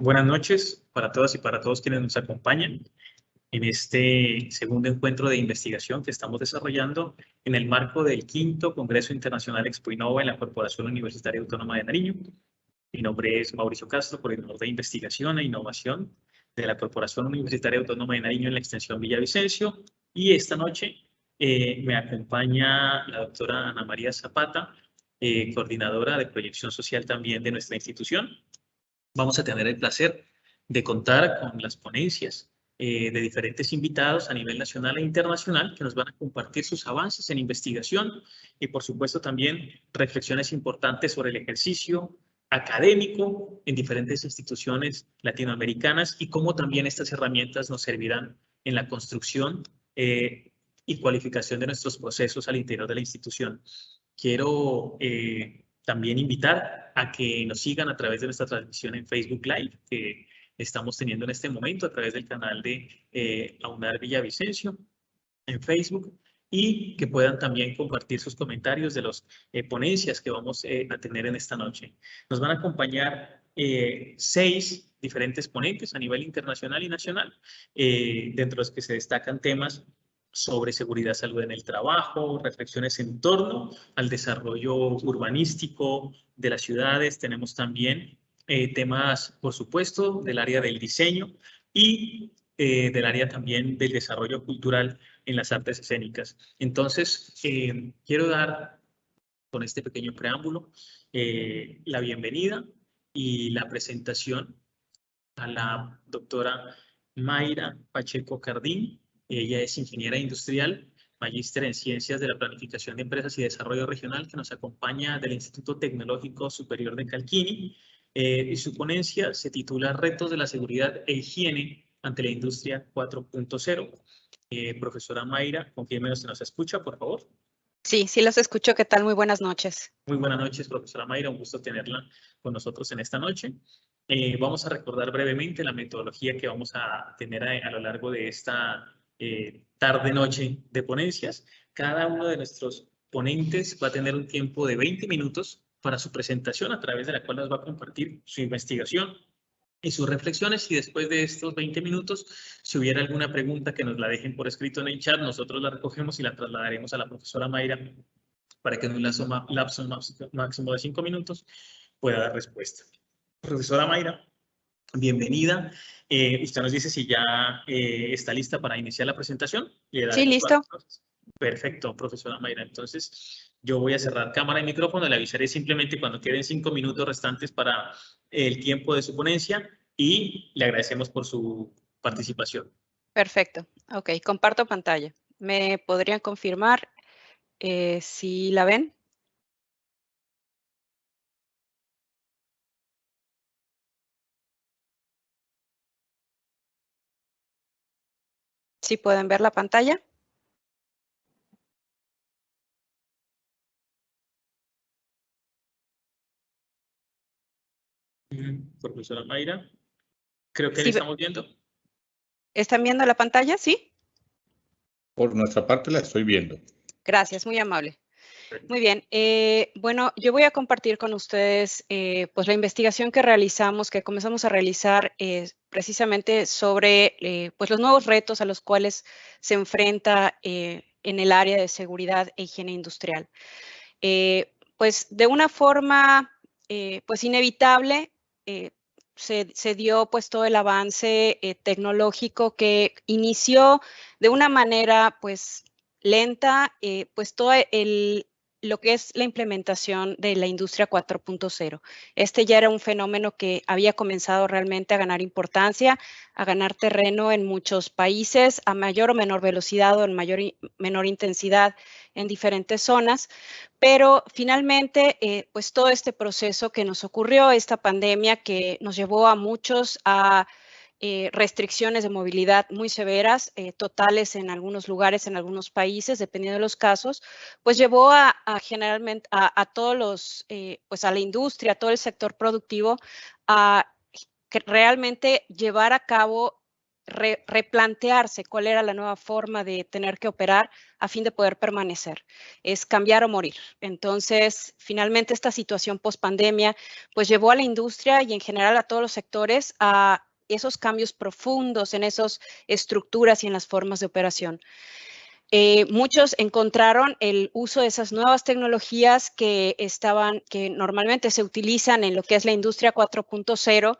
Buenas noches para todas y para todos quienes nos acompañan en este segundo encuentro de investigación que estamos desarrollando en el marco del quinto Congreso Internacional Expo Innova en la Corporación Universitaria Autónoma de Nariño. Mi nombre es Mauricio Castro, coordinador de investigación e innovación de la Corporación Universitaria Autónoma de Nariño en la extensión Villavicencio. Y esta noche me acompaña la doctora Ana María Zapata, coordinadora de proyección social también de nuestra institución. Vamos a tener el placer de contar con las ponencias de diferentes invitados a nivel nacional e internacional que nos van a compartir sus avances en investigación y, por supuesto, también reflexiones importantes sobre el ejercicio académico en diferentes instituciones latinoamericanas y cómo también estas herramientas nos servirán en la construcción y cualificación de nuestros procesos al interior de la institución. Quiero también invitar a que nos sigan a través de nuestra transmisión en Facebook Live, que estamos teniendo en este momento a través del canal de AUNAR Villavicencio en Facebook, y que puedan también compartir sus comentarios de las ponencias que vamos a tener en esta noche. Nos van a acompañar 6 diferentes ponentes a nivel internacional y nacional, dentro de los que se destacan temas sobre seguridad, salud en el trabajo, reflexiones en torno al desarrollo urbanístico de las ciudades. Tenemos también temas, por supuesto, del área del diseño y del área también del desarrollo cultural en las artes escénicas. Entonces, quiero dar con este pequeño preámbulo la bienvenida y la presentación a la doctora Mayra Pacheco Cardín. Ella es ingeniera industrial, magíster en Ciencias de la Planificación de Empresas y Desarrollo Regional, que nos acompaña del Instituto Tecnológico Superior de Calquini. Y su ponencia se titula Retos de la Seguridad e Higiene ante la Industria 4.0. Profesora Mayra, confírmenos si nos escucha, por favor. Sí, sí los escucho. ¿Qué tal? Muy buenas noches. Muy buenas noches, profesora Mayra. Un gusto tenerla con nosotros en esta noche. Vamos a recordar brevemente la metodología que vamos a tener a lo largo de esta tarde-noche de ponencias. Cada uno de nuestros ponentes va a tener un tiempo de 20 minutos para su presentación, a través de la cual nos va a compartir su investigación y sus reflexiones, y después de estos 20 minutos, si hubiera alguna pregunta, que nos la dejen por escrito en el chat, nosotros la recogemos y la trasladaremos a la profesora Mayra para que en un lapso máximo de 5 minutos pueda dar respuesta. Profesora Mayra, bienvenida. Usted nos dice si ya está lista para iniciar la presentación. Sí, listo. Perfecto, profesora Mayra. Entonces, yo voy a cerrar cámara y micrófono. Le avisaré simplemente cuando queden 5 minutos restantes para el tiempo de su ponencia, y le agradecemos por su participación. Perfecto. Ok, comparto pantalla. ¿Me podrían confirmar si la ven? ¿Sí pueden ver la pantalla? Profesora Mayra, creo que Sí, le estamos viendo. ¿están viendo la pantalla? Sí. Por nuestra parte la estoy viendo. Gracias, muy amable. Muy bien. Bueno, yo voy a compartir con ustedes pues la investigación que realizamos, que comenzamos a realizar precisamente sobre pues los nuevos retos a los cuales se enfrenta en el área de seguridad e higiene industrial. Pues de una forma pues inevitable se dio pues todo el avance tecnológico que inició de una manera pues lenta, pues todo lo que es la implementación de la industria 4.0. Este ya era un fenómeno que había comenzado realmente a ganar importancia, a ganar terreno en muchos países, a mayor o menor velocidad o en menor intensidad en diferentes zonas, pero finalmente, pues todo este proceso que nos ocurrió, esta pandemia que nos llevó a muchos a restricciones de movilidad muy severas, totales en algunos lugares, en algunos países, dependiendo de los casos, pues llevó generalmente a todos los, pues a la industria, a todo el sector productivo, a realmente llevar a cabo, replantearse cuál era la nueva forma de tener que operar a fin de poder permanecer. Es cambiar o morir. Entonces, finalmente esta situación post-pandemia pues llevó a la industria y en general a todos los sectores a esos cambios profundos en esas estructuras y en las formas de operación. muchos encontraron el uso de esas nuevas tecnologías que normalmente se utilizan en lo que es la industria 4.0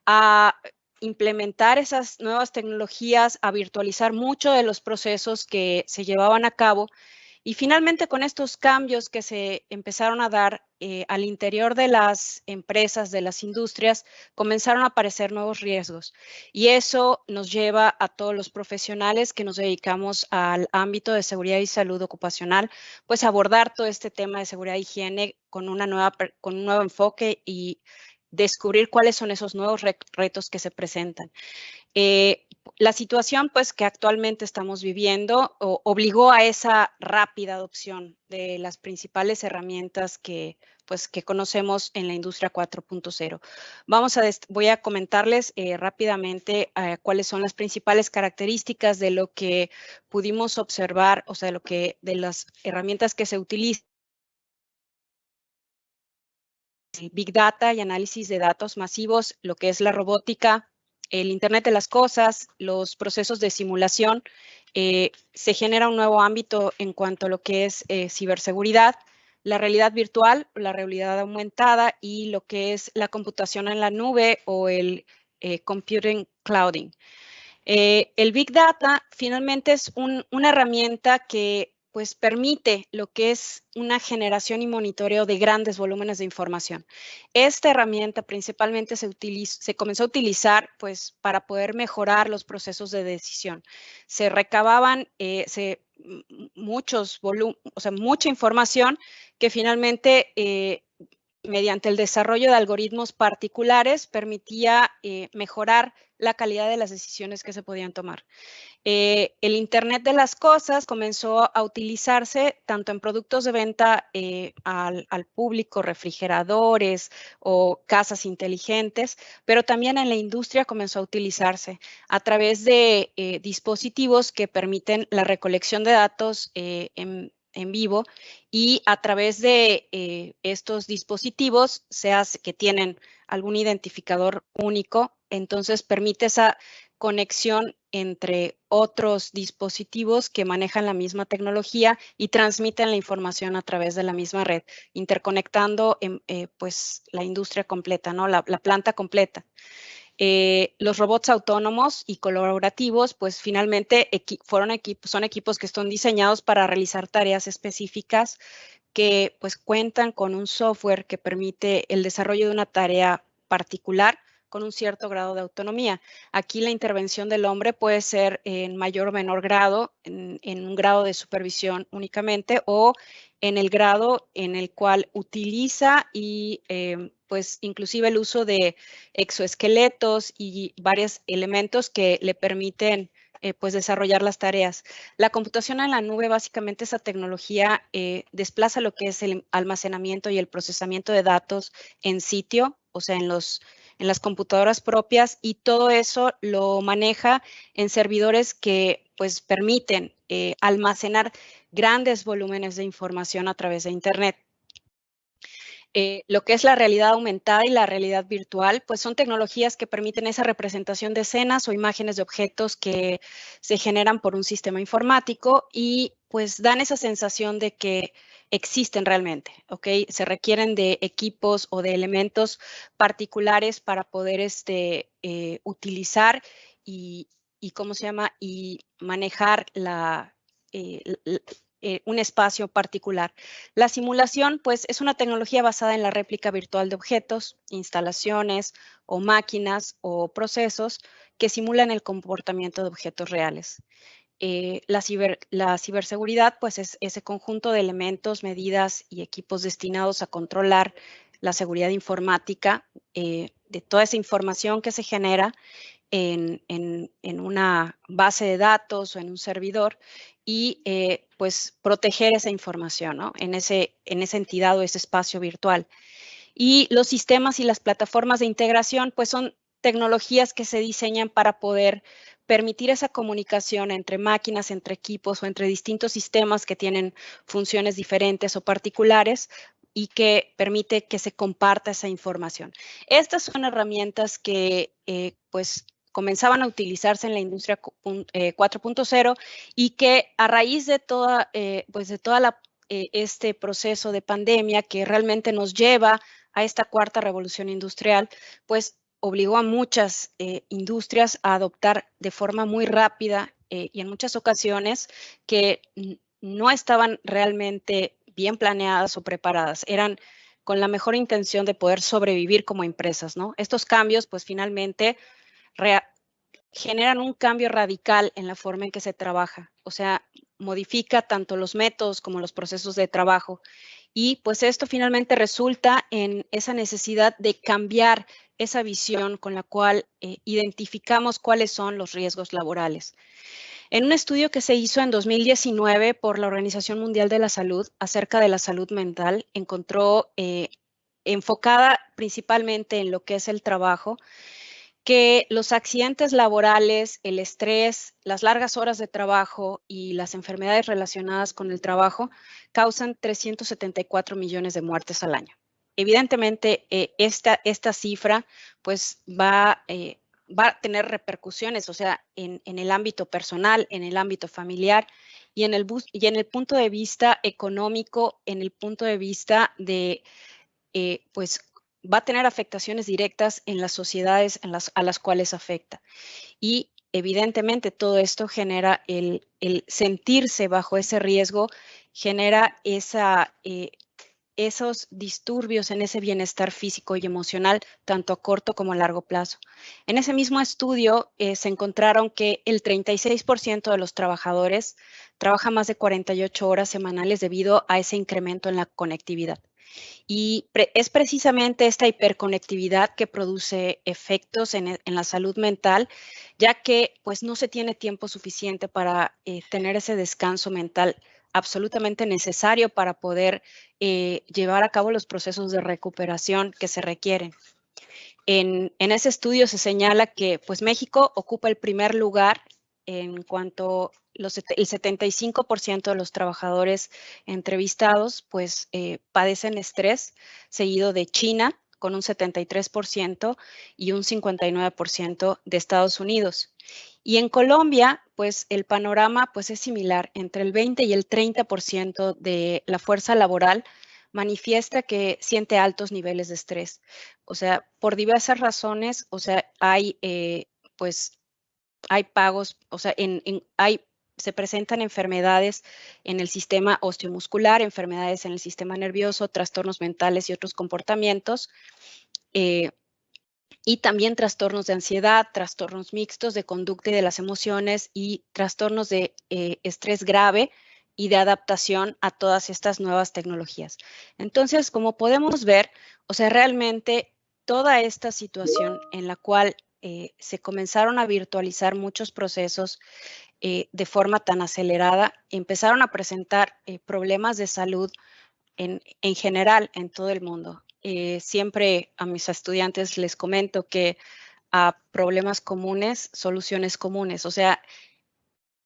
a implementar esas nuevas tecnologías, a virtualizar mucho de los procesos que se llevaban a cabo. Y finalmente, con estos cambios que se empezaron a dar al interior de las empresas, de las industrias, comenzaron a aparecer nuevos riesgos. Y eso nos lleva a todos los profesionales que nos dedicamos al ámbito de seguridad y salud ocupacional, pues abordar todo este tema de seguridad e higiene con un nuevo enfoque y descubrir cuáles son esos nuevos retos que se presentan. La situación pues, que actualmente estamos viviendo obligó a esa rápida adopción de las principales herramientas que conocemos en la industria 4.0. Voy a comentarles rápidamente cuáles son las principales características de lo que pudimos observar, o sea, de las herramientas que se utilizan. El Big Data y análisis de datos masivos, lo que es la robótica, el Internet de las cosas, los procesos de simulación. Se genera un nuevo ámbito en cuanto a lo que es ciberseguridad, la realidad virtual, la realidad aumentada y lo que es la computación en la nube o el computing clouding. El Big Data finalmente es una herramienta que pues permite lo que es una generación y monitoreo de grandes volúmenes de información. Esta herramienta principalmente se comenzó a utilizar pues para poder mejorar los procesos de decisión. Se recababan mucha información que finalmente mediante el desarrollo de algoritmos particulares permitía mejorar la calidad de las decisiones que se podían tomar. El Internet de las cosas comenzó a utilizarse tanto en productos de venta al público, refrigeradores o casas inteligentes, pero también en la industria comenzó a utilizarse a través de dispositivos que permiten la recolección de datos en vivo y a través de estos dispositivos que tienen algún identificador único, entonces permite esa conexión entre otros dispositivos que manejan la misma tecnología y transmiten la información a través de la misma red, interconectando pues la industria completa, ¿no? La planta completa. Los robots autónomos y colaborativos, pues finalmente son equipos que están diseñados para realizar tareas específicas que pues cuentan con un software que permite el desarrollo de una tarea particular con un cierto grado de autonomía. Aquí la intervención del hombre puede ser en mayor o menor grado, en un grado de supervisión únicamente o en el grado en el cual utiliza y pues inclusive el uso de exoesqueletos y varios elementos que le permiten pues desarrollar las tareas. La computación en la nube, básicamente esa tecnología desplaza lo que es el almacenamiento y el procesamiento de datos en sitio, o sea, en las computadoras propias, y todo eso lo maneja en servidores que pues permiten almacenar grandes volúmenes de información a través de Internet. Lo que es la realidad aumentada y la realidad virtual, pues son tecnologías que permiten esa representación de escenas o imágenes de objetos que se generan por un sistema informático y pues dan esa sensación de que existen realmente, ¿ok? Se requieren de equipos o de elementos particulares para poder utilizar y ¿cómo se llama? Y manejar un espacio particular. La simulación, pues, es una tecnología basada en la réplica virtual de objetos, instalaciones o máquinas o procesos que simulan el comportamiento de objetos reales. La ciberseguridad, pues, es ese conjunto de elementos, medidas y equipos destinados a controlar la seguridad informática de toda esa información que se genera en una base de datos o en un servidor y pues proteger esa información, ¿no? en esa entidad o ese espacio virtual. Y los sistemas y las plataformas de integración pues son tecnologías que se diseñan para poder permitir esa comunicación entre máquinas, entre equipos o entre distintos sistemas que tienen funciones diferentes o particulares y que permite que se comparta esa información. Estas son herramientas que pues comenzaban a utilizarse en la industria 4.0 y que a raíz de este proceso de pandemia que realmente nos lleva a esta cuarta revolución industrial, pues obligó a muchas industrias a adoptar de forma muy rápida y en muchas ocasiones que no estaban realmente bien planeadas o preparadas, eran con la mejor intención de poder sobrevivir como empresas, ¿no? Estos cambios, pues finalmente generan un cambio radical en la forma en que se trabaja, o sea, modifica tanto los métodos como los procesos de trabajo y pues esto finalmente resulta en esa necesidad de cambiar esa visión con la cual identificamos cuáles son los riesgos laborales. En un estudio que se hizo en 2019 por la Organización Mundial de la Salud acerca de la salud mental, encontró enfocada principalmente en lo que es el trabajo, que los accidentes laborales, el estrés, las largas horas de trabajo y las enfermedades relacionadas con el trabajo causan 374 millones de muertes al año. Evidentemente, esta cifra pues va a tener repercusiones, o sea, en el ámbito personal, en el ámbito familiar y en el punto de vista económico, en el punto de vista de pues va a tener afectaciones directas en las sociedades a las cuales afecta. Y evidentemente todo esto genera el sentirse bajo ese riesgo, genera esos disturbios en ese bienestar físico y emocional, tanto a corto como a largo plazo. En ese mismo estudio se encontraron que el 36% de los trabajadores trabaja más de 48 horas semanales debido a ese incremento en la conectividad. Y es precisamente esta hiperconectividad que produce efectos en la salud mental, ya que pues no se tiene tiempo suficiente para tener ese descanso mental absolutamente necesario para poder llevar a cabo los procesos de recuperación que se requieren. En ese estudio se señala que pues México ocupa el primer lugar en cuanto el 75% de los trabajadores entrevistados pues padecen estrés, seguido de China con un 73% y un 59% de Estados Unidos. Y en Colombia, pues el panorama pues es similar, entre el 20 y el 30% de la fuerza laboral manifiesta que siente altos niveles de estrés. O sea, por diversas razones, o sea, hay pagos, o sea, se presentan enfermedades en el sistema osteomuscular, enfermedades en el sistema nervioso, trastornos mentales y otros comportamientos, y también trastornos de ansiedad, trastornos mixtos de conducta y de las emociones y trastornos de estrés grave y de adaptación a todas estas nuevas tecnologías. Entonces, como podemos ver, o sea, realmente toda esta situación en la cual se comenzaron a virtualizar muchos procesos de forma tan acelerada, empezaron a presentar problemas de salud en general en todo el mundo. Siempre a mis estudiantes les comento que a problemas comunes, soluciones comunes. O sea,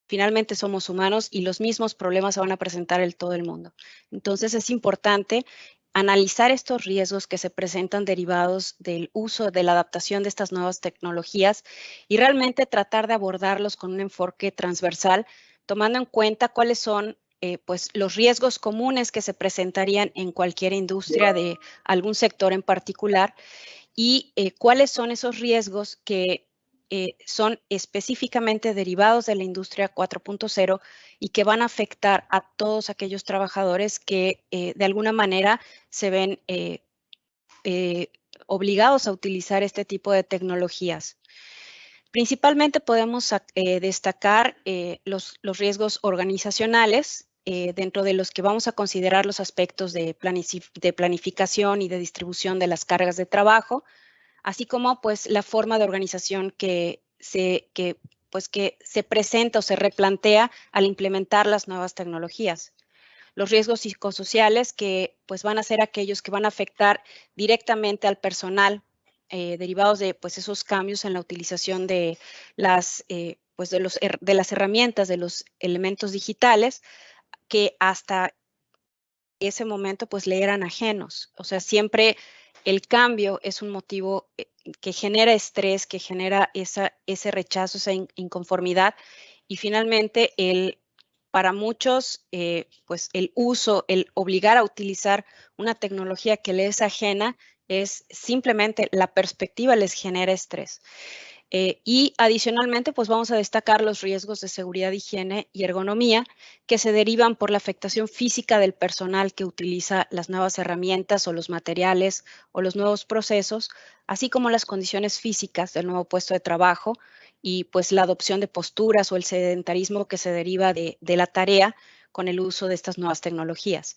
finalmente somos humanos y los mismos problemas se van a presentar en todo el mundo. Entonces es importante analizar estos riesgos que se presentan derivados del uso, de la adaptación de estas nuevas tecnologías y realmente tratar de abordarlos con un enfoque transversal, tomando en cuenta cuáles son pues los riesgos comunes que se presentarían en cualquier industria de algún sector en particular y cuáles son esos riesgos que son específicamente derivados de la industria 4.0 y que van a afectar a todos aquellos trabajadores que de alguna manera se ven obligados a utilizar este tipo de tecnologías. Principalmente podemos destacar los riesgos organizacionales, dentro de los que vamos a considerar los aspectos de planificación y de distribución de las cargas de trabajo, así como pues la forma de organización que se presenta o se replantea al implementar las nuevas tecnologías. Los riesgos psicosociales que pues van a ser aquellos que van a afectar directamente al personal derivados de pues esos cambios en la utilización de las herramientas, de los elementos digitales que hasta ese momento pues le eran ajenos. O sea, siempre el cambio es un motivo que genera estrés, que genera ese rechazo, esa inconformidad. Y finalmente, para muchos, pues el obligar a utilizar una tecnología que les es ajena, es simplemente la perspectiva les genera estrés. Y adicionalmente, pues vamos a destacar los riesgos de seguridad, higiene y ergonomía que se derivan por la afectación física del personal que utiliza las nuevas herramientas o los materiales o los nuevos procesos, así como las condiciones físicas del nuevo puesto de trabajo y pues la adopción de posturas o el sedentarismo que se deriva de la tarea con el uso de estas nuevas tecnologías.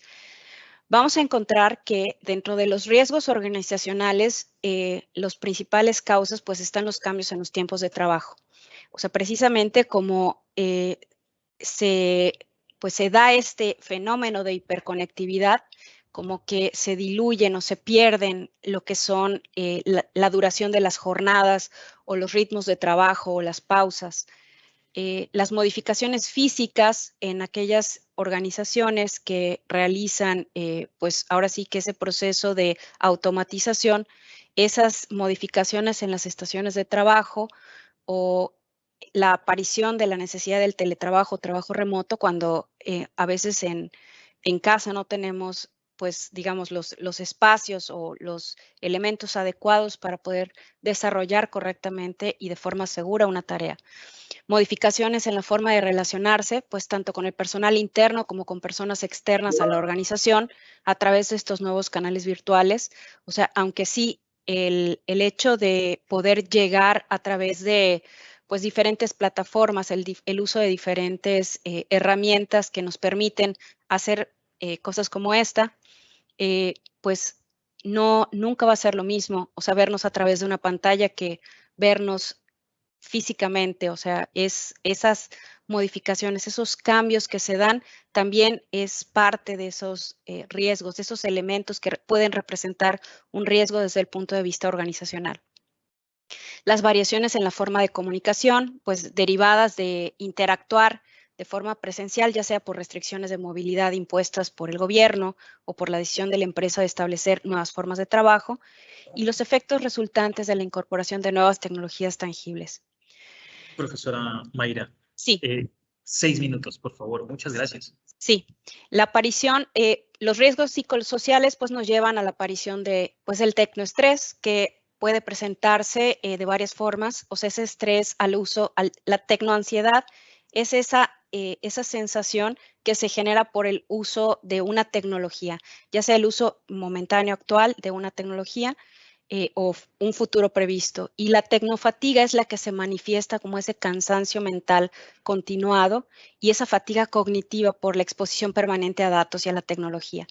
Vamos a encontrar que dentro de los riesgos organizacionales, los principales causas pues están los cambios en los tiempos de trabajo. O sea, precisamente como se da este fenómeno de hiperconectividad, como que se diluyen o se pierden lo que son la duración de las jornadas o los ritmos de trabajo o las pausas. Las modificaciones físicas en aquellas organizaciones que realizan, pues ahora sí que ese proceso de automatización, esas modificaciones en las estaciones de trabajo o la aparición de la necesidad del teletrabajo, trabajo remoto, cuando a veces en casa no tenemos, pues, digamos, los espacios o los elementos adecuados para poder desarrollar correctamente y de forma segura una tarea. Modificaciones en la forma de relacionarse, pues tanto con el personal interno como con personas externas a la organización a través de estos nuevos canales virtuales. O sea, aunque sí, el hecho de poder llegar a través de pues diferentes plataformas, el uso de diferentes herramientas que nos permiten hacer cosas como esta, pues nunca va a ser lo mismo, o sea, vernos a través de una pantalla que vernos físicamente, o sea, esas modificaciones, esos cambios que se dan, también es parte de esos riesgos, de esos elementos que pueden representar un riesgo desde el punto de vista organizacional. Las variaciones en la forma de comunicación, pues derivadas de interactuar de forma presencial, ya sea por restricciones de movilidad impuestas por el gobierno o por la decisión de la empresa de establecer nuevas formas de trabajo, y los efectos resultantes de la incorporación de nuevas tecnologías tangibles. Profesora Mayra. Sí. 6 minutos, por favor. Muchas gracias. Sí. La aparición, los riesgos psicosociales pues nos llevan a la aparición de pues el tecnoestrés, que puede presentarse de varias formas. O sea, ese estrés al uso, la tecnoansiedad es esa sensación que se genera por el uso de una tecnología, ya sea el uso momentáneo actual de una tecnología o un futuro previsto. Y la tecnofatiga es la que se manifiesta como ese cansancio mental continuado y esa fatiga cognitiva por la exposición permanente a datos y a la tecnología.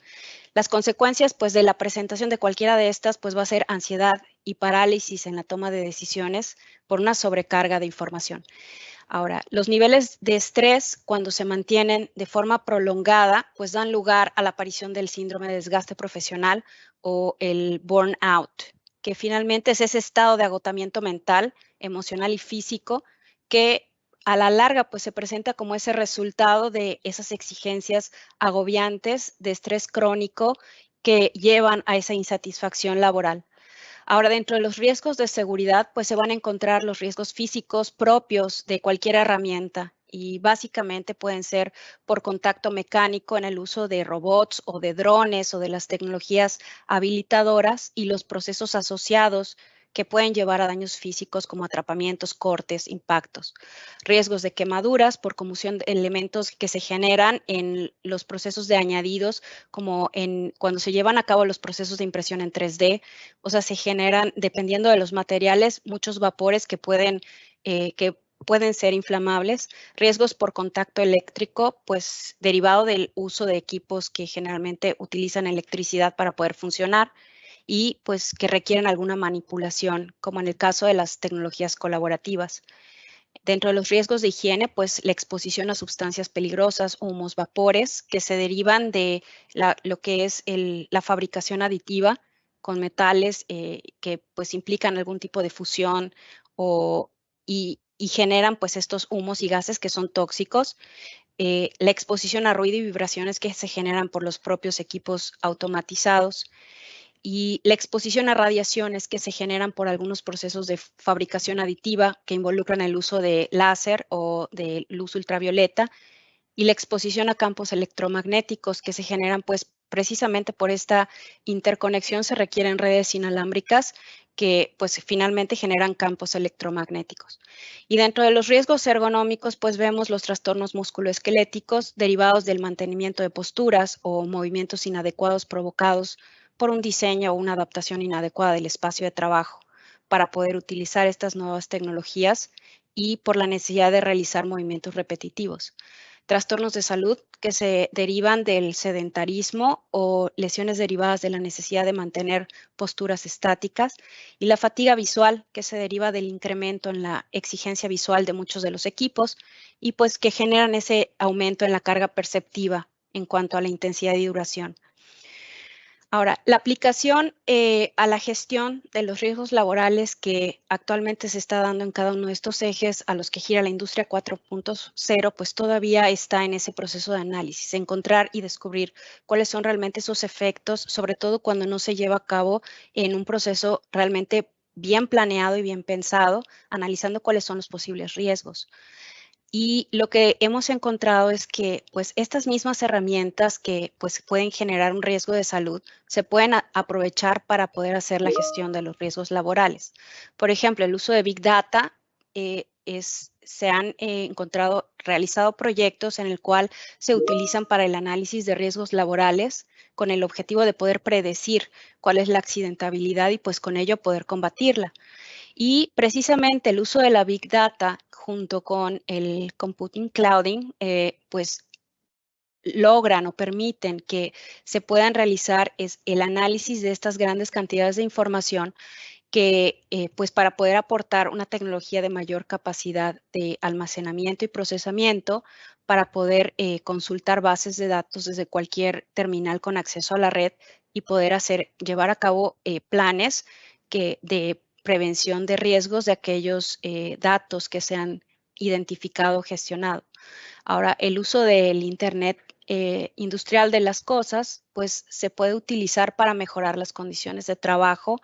Las consecuencias pues de la presentación de cualquiera de estas pues va a ser ansiedad y parálisis en la toma de decisiones por una sobrecarga de información. Ahora, los niveles de estrés, cuando se mantienen de forma prolongada, pues dan lugar a la aparición del síndrome de desgaste profesional o el burnout, que finalmente es ese estado de agotamiento mental, emocional y físico que a la larga pues se presenta como ese resultado de esas exigencias agobiantes de estrés crónico que llevan a esa insatisfacción laboral. Ahora, dentro de los riesgos de seguridad, pues se van a encontrar los riesgos físicos propios de cualquier herramienta y básicamente pueden ser por contacto mecánico en el uso de robots o de drones o de las tecnologías habilitadoras y los procesos asociados que pueden llevar a daños físicos como atrapamientos, cortes, impactos. Riesgos de quemaduras por combustión de elementos que se generan en los procesos de añadidos, como cuando se llevan a cabo los procesos de impresión en 3D, o sea, se generan, dependiendo de los materiales, muchos vapores que pueden ser inflamables. Riesgos por contacto eléctrico, pues derivado del uso de equipos que generalmente utilizan electricidad para poder funcionar y pues que requieren alguna manipulación, como en el caso de las tecnologías colaborativas. Dentro de los riesgos de higiene, pues la exposición a sustancias peligrosas, humos, vapores, que se derivan de lo que es la fabricación aditiva con metales que pues implican algún tipo de fusión y generan pues estos humos y gases que son tóxicos. La exposición a ruido y vibraciones que se generan por los propios equipos automatizados. y la exposición a radiaciones que se generan por algunos procesos de fabricación aditiva que involucran el uso de láser o de luz ultravioleta, y la exposición a campos electromagnéticos que se generan pues precisamente por esta interconexión se requieren redes inalámbricas que pues finalmente generan campos electromagnéticos. Y dentro de los riesgos ergonómicos pues vemos los trastornos musculoesqueléticos derivados del mantenimiento de posturas o movimientos inadecuados provocados por un diseño o una adaptación inadecuada del espacio de trabajo para poder utilizar estas nuevas tecnologías y por la necesidad de realizar movimientos repetitivos. Trastornos de salud que se derivan del sedentarismo o lesiones derivadas de la necesidad de mantener posturas estáticas, y la fatiga visual que se deriva del incremento en la exigencia visual de muchos de los equipos y pues que generan ese aumento en la carga perceptiva en cuanto a la intensidad y duración. Ahora, la aplicación a la gestión de los riesgos laborales que actualmente se está dando en cada uno de estos ejes a los que gira la industria 4.0, pues todavía está en ese proceso de análisis, encontrar y descubrir cuáles son realmente esos efectos, sobre todo cuando no se lleva a cabo en un proceso realmente bien planeado y bien pensado, analizando cuáles son los posibles riesgos. Y lo que hemos encontrado es que pues estas mismas herramientas que pues pueden generar un riesgo de salud se pueden aprovechar para poder hacer la gestión de los riesgos laborales. Por ejemplo, el uso de Big Data se han realizado proyectos en el cual se utilizan para el análisis de riesgos laborales con el objetivo de poder predecir cuál es la accidentabilidad y pues con ello poder combatirla. Y precisamente el uso de la Big Data junto con el Computing Clouding, pues logran o permiten que se puedan realizar el análisis de estas grandes cantidades de información que, pues para poder aportar una tecnología de mayor capacidad de almacenamiento y procesamiento, para poder consultar bases de datos desde cualquier terminal con acceso a la red y poder llevar a cabo planes de prevención de riesgos de aquellos datos que se han identificado o gestionado. Ahora, el uso del Internet industrial de las cosas, pues se puede utilizar para mejorar las condiciones de trabajo,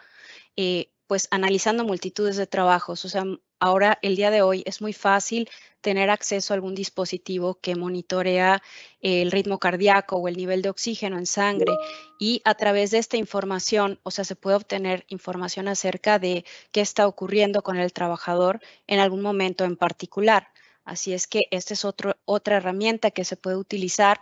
pues analizando multitudes de trabajos. O sea, ahora, el día de hoy, es muy fácil tener acceso a algún dispositivo que monitorea el ritmo cardíaco o el nivel de oxígeno en sangre, y a través de esta información, o sea, se puede obtener información acerca de qué está ocurriendo con el trabajador en algún momento en particular. Así es que esta es otra herramienta que se puede utilizar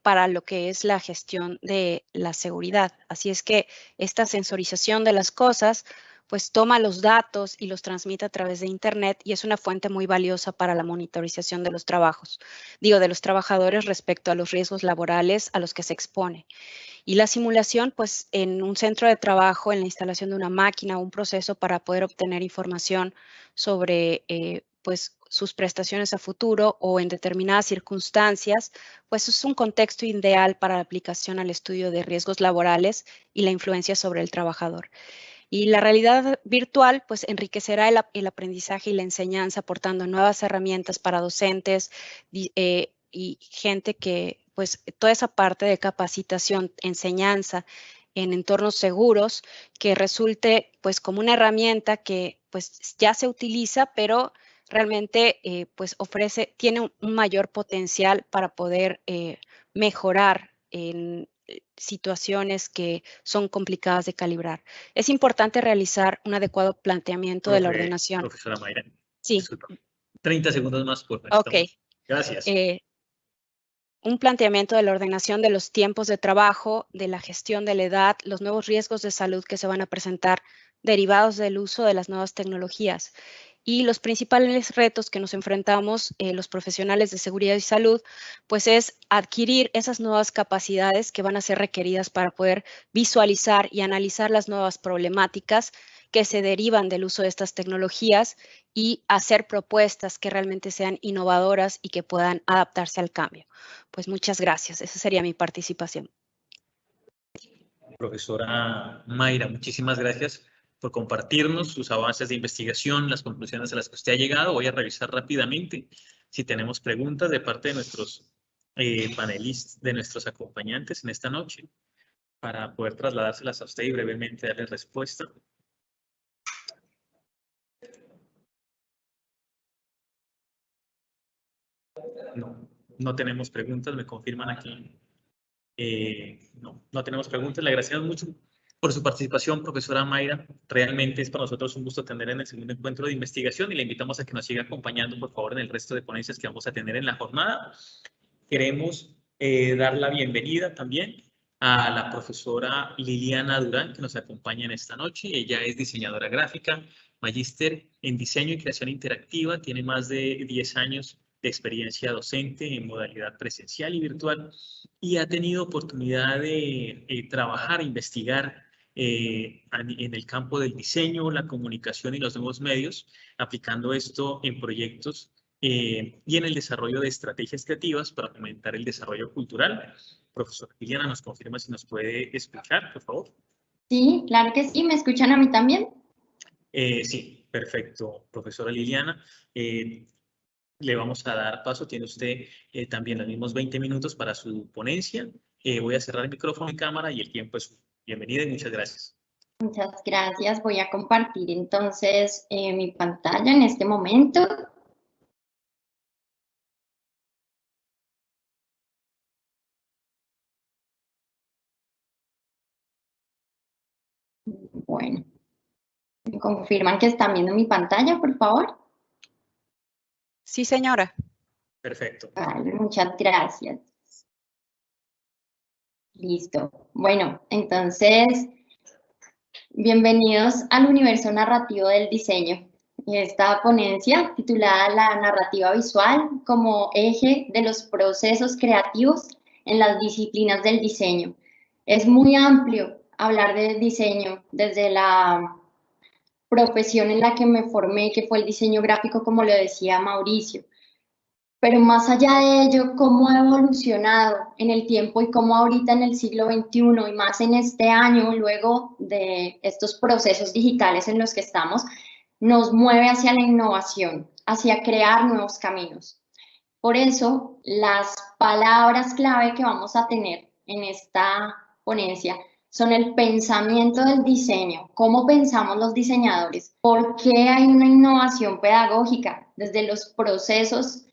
para lo que es la gestión de la seguridad. Así es que esta sensorización de las cosas pues toma los datos y los transmite a través de Internet, y es una fuente muy valiosa para la monitorización de los de los trabajadores respecto a los riesgos laborales a los que se expone. Y la simulación, pues en un centro de trabajo, en la instalación de una máquina o un proceso para poder obtener información sobre pues sus prestaciones a futuro o en determinadas circunstancias, pues es un contexto ideal para la aplicación al estudio de riesgos laborales y la influencia sobre el trabajador. Y la realidad virtual, pues enriquecerá el aprendizaje y la enseñanza, aportando nuevas herramientas para docentes y gente que, pues toda esa parte de capacitación, enseñanza en entornos seguros, que resulte pues como una herramienta que pues ya se utiliza, pero realmente pues tiene un mayor potencial para poder mejorar en situaciones que son complicadas de calibrar. Es importante realizar un adecuado planteamiento de la ordenación. Profesora Mayra, Sí. disculpa. 30 segundos más, por favor. Ok. Gracias. Un planteamiento de la ordenación de los tiempos de trabajo, de la gestión de la edad, los nuevos riesgos de salud que se van a presentar derivados del uso de las nuevas tecnologías. Y los principales retos que nos enfrentamos los profesionales de seguridad y salud, pues es adquirir esas nuevas capacidades que van a ser requeridas para poder visualizar y analizar las nuevas problemáticas que se derivan del uso de estas tecnologías y hacer propuestas que realmente sean innovadoras y que puedan adaptarse al cambio. Pues muchas gracias. Esa sería mi participación. Profesora Mayra, muchísimas gracias por compartirnos sus avances de investigación, las conclusiones a las que usted ha llegado. Voy a revisar rápidamente si tenemos preguntas de parte de nuestros panelistas, de nuestros acompañantes en esta noche. para poder trasladárselas a usted y brevemente darle respuesta. No tenemos preguntas, me confirman aquí. No tenemos preguntas. Le agradecemos mucho por su participación, profesora Mayra. Realmente es para nosotros un gusto tener en el segundo encuentro de investigación y le invitamos a que nos siga acompañando, por favor, en el resto de ponencias que vamos a tener en la jornada. Queremos dar la bienvenida también a la profesora Liliana Durán, que nos acompaña en esta noche. Ella es diseñadora gráfica, magíster en diseño y creación interactiva, tiene más de 10 años de experiencia docente en modalidad presencial y virtual y ha tenido oportunidad de trabajar, investigar en el campo del diseño, la comunicación y los nuevos medios, aplicando esto en proyectos y en el desarrollo de estrategias creativas para fomentar el desarrollo cultural. Profesora Liliana, ¿nos confirma si nos puede explicar, por favor? Sí, claro que sí. ¿Me escuchan a mí también? Sí, perfecto, profesora Liliana. Le vamos a dar paso. Tiene usted también los mismos 20 minutos para su ponencia. Voy a cerrar el micrófono y cámara y el tiempo es suyo. Bienvenida y muchas gracias. Muchas gracias. Voy a compartir entonces mi pantalla en este momento. Bueno, ¿me confirman que están viendo mi pantalla, por favor? Sí, señora. Perfecto. Vale, muchas gracias. Listo. Bueno, entonces, bienvenidos al universo narrativo del diseño. Esta ponencia, titulada La narrativa visual como eje de los procesos creativos en las disciplinas del diseño. Es muy amplio hablar de diseño desde la profesión en la que me formé, que fue el diseño gráfico, como lo decía Mauricio. Pero más allá de ello, cómo ha evolucionado en el tiempo y cómo ahorita en el siglo XXI y más en este año, luego de estos procesos digitales en los que estamos, nos mueve hacia la innovación, hacia crear nuevos caminos. Por eso, las palabras clave que vamos a tener en esta ponencia son el pensamiento del diseño, cómo pensamos los diseñadores, por qué hay una innovación pedagógica desde los procesos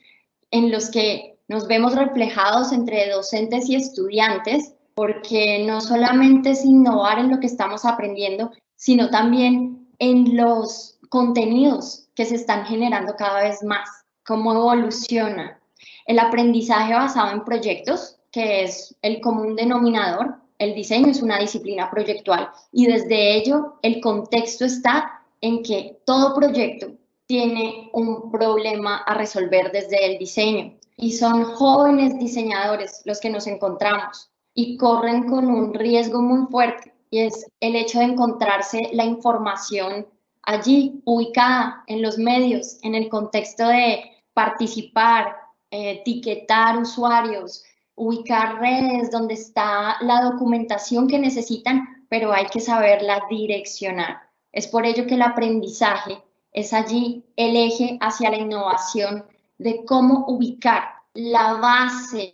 en los que nos vemos reflejados entre docentes y estudiantes, porque no solamente es innovar en lo que estamos aprendiendo, sino también en los contenidos que se están generando cada vez más, cómo evoluciona. El aprendizaje basado en proyectos, que es el común denominador. El diseño es una disciplina proyectual y desde ello el contexto está en que todo proyecto tiene un problema a resolver desde el diseño y son jóvenes diseñadores los que nos encontramos y corren con un riesgo muy fuerte y es el hecho de encontrarse la información allí ubicada en los medios, en el contexto de participar, etiquetar usuarios, ubicar redes donde está la documentación que necesitan, pero hay que saberla direccionar. Es por ello que el aprendizaje es allí el eje hacia la innovación de cómo ubicar la base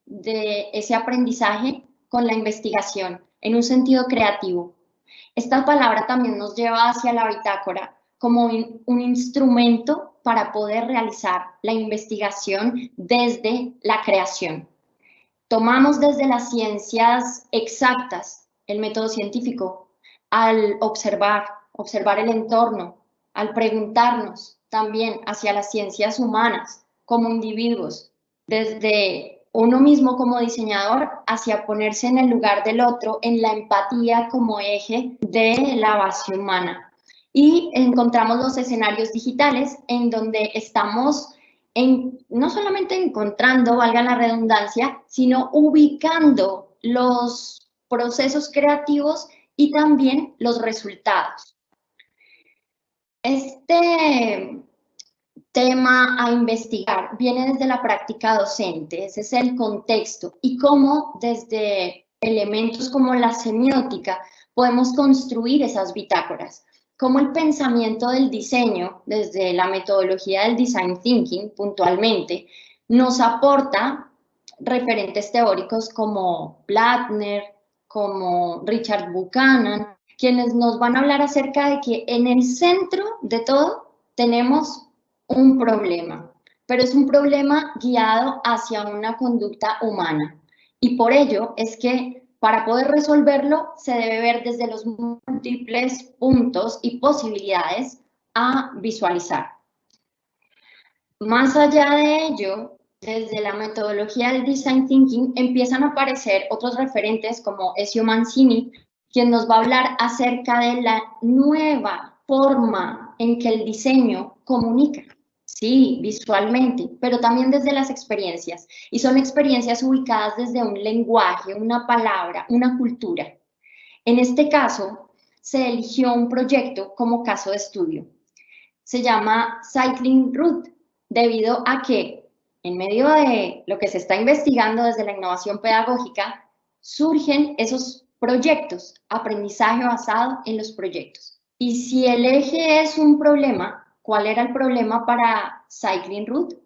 de ese aprendizaje con la investigación en un sentido creativo. Esta palabra también nos lleva hacia la bitácora como un instrumento para poder realizar la investigación desde la creación. Tomamos desde las ciencias exactas el método científico al observar el entorno, al preguntarnos también hacia las ciencias humanas como individuos, desde uno mismo como diseñador hacia ponerse en el lugar del otro, en la empatía como eje de la base humana. Y encontramos los escenarios digitales en donde estamos no solamente encontrando, valga la redundancia, sino ubicando los procesos creativos y también los resultados. Este tema a investigar viene desde la práctica docente, ese es el contexto, y cómo desde elementos como la semiótica podemos construir esas bitácoras. Cómo el pensamiento del diseño, desde la metodología del design thinking puntualmente, nos aporta referentes teóricos como Blattner, como Richard Buchanan, quienes nos van a hablar acerca de que en el centro de todo tenemos un problema, pero es un problema guiado hacia una conducta humana. Y por ello es que para poder resolverlo se debe ver desde los múltiples puntos y posibilidades a visualizar. Más allá de ello, desde la metodología del Design Thinking empiezan a aparecer otros referentes como Ezio Mancini, quien nos va a hablar acerca de la nueva forma en que el diseño comunica. Sí, visualmente, pero también desde las experiencias. Y son experiencias ubicadas desde un lenguaje, una palabra, una cultura. En este caso, se eligió un proyecto como caso de estudio. Se llama Cycling Route, debido a que en medio de lo que se está investigando desde la innovación pedagógica, surgen esos proyectos, aprendizaje basado en los proyectos. Y si el eje es un problema, ¿cuál era el problema para Cycling Route?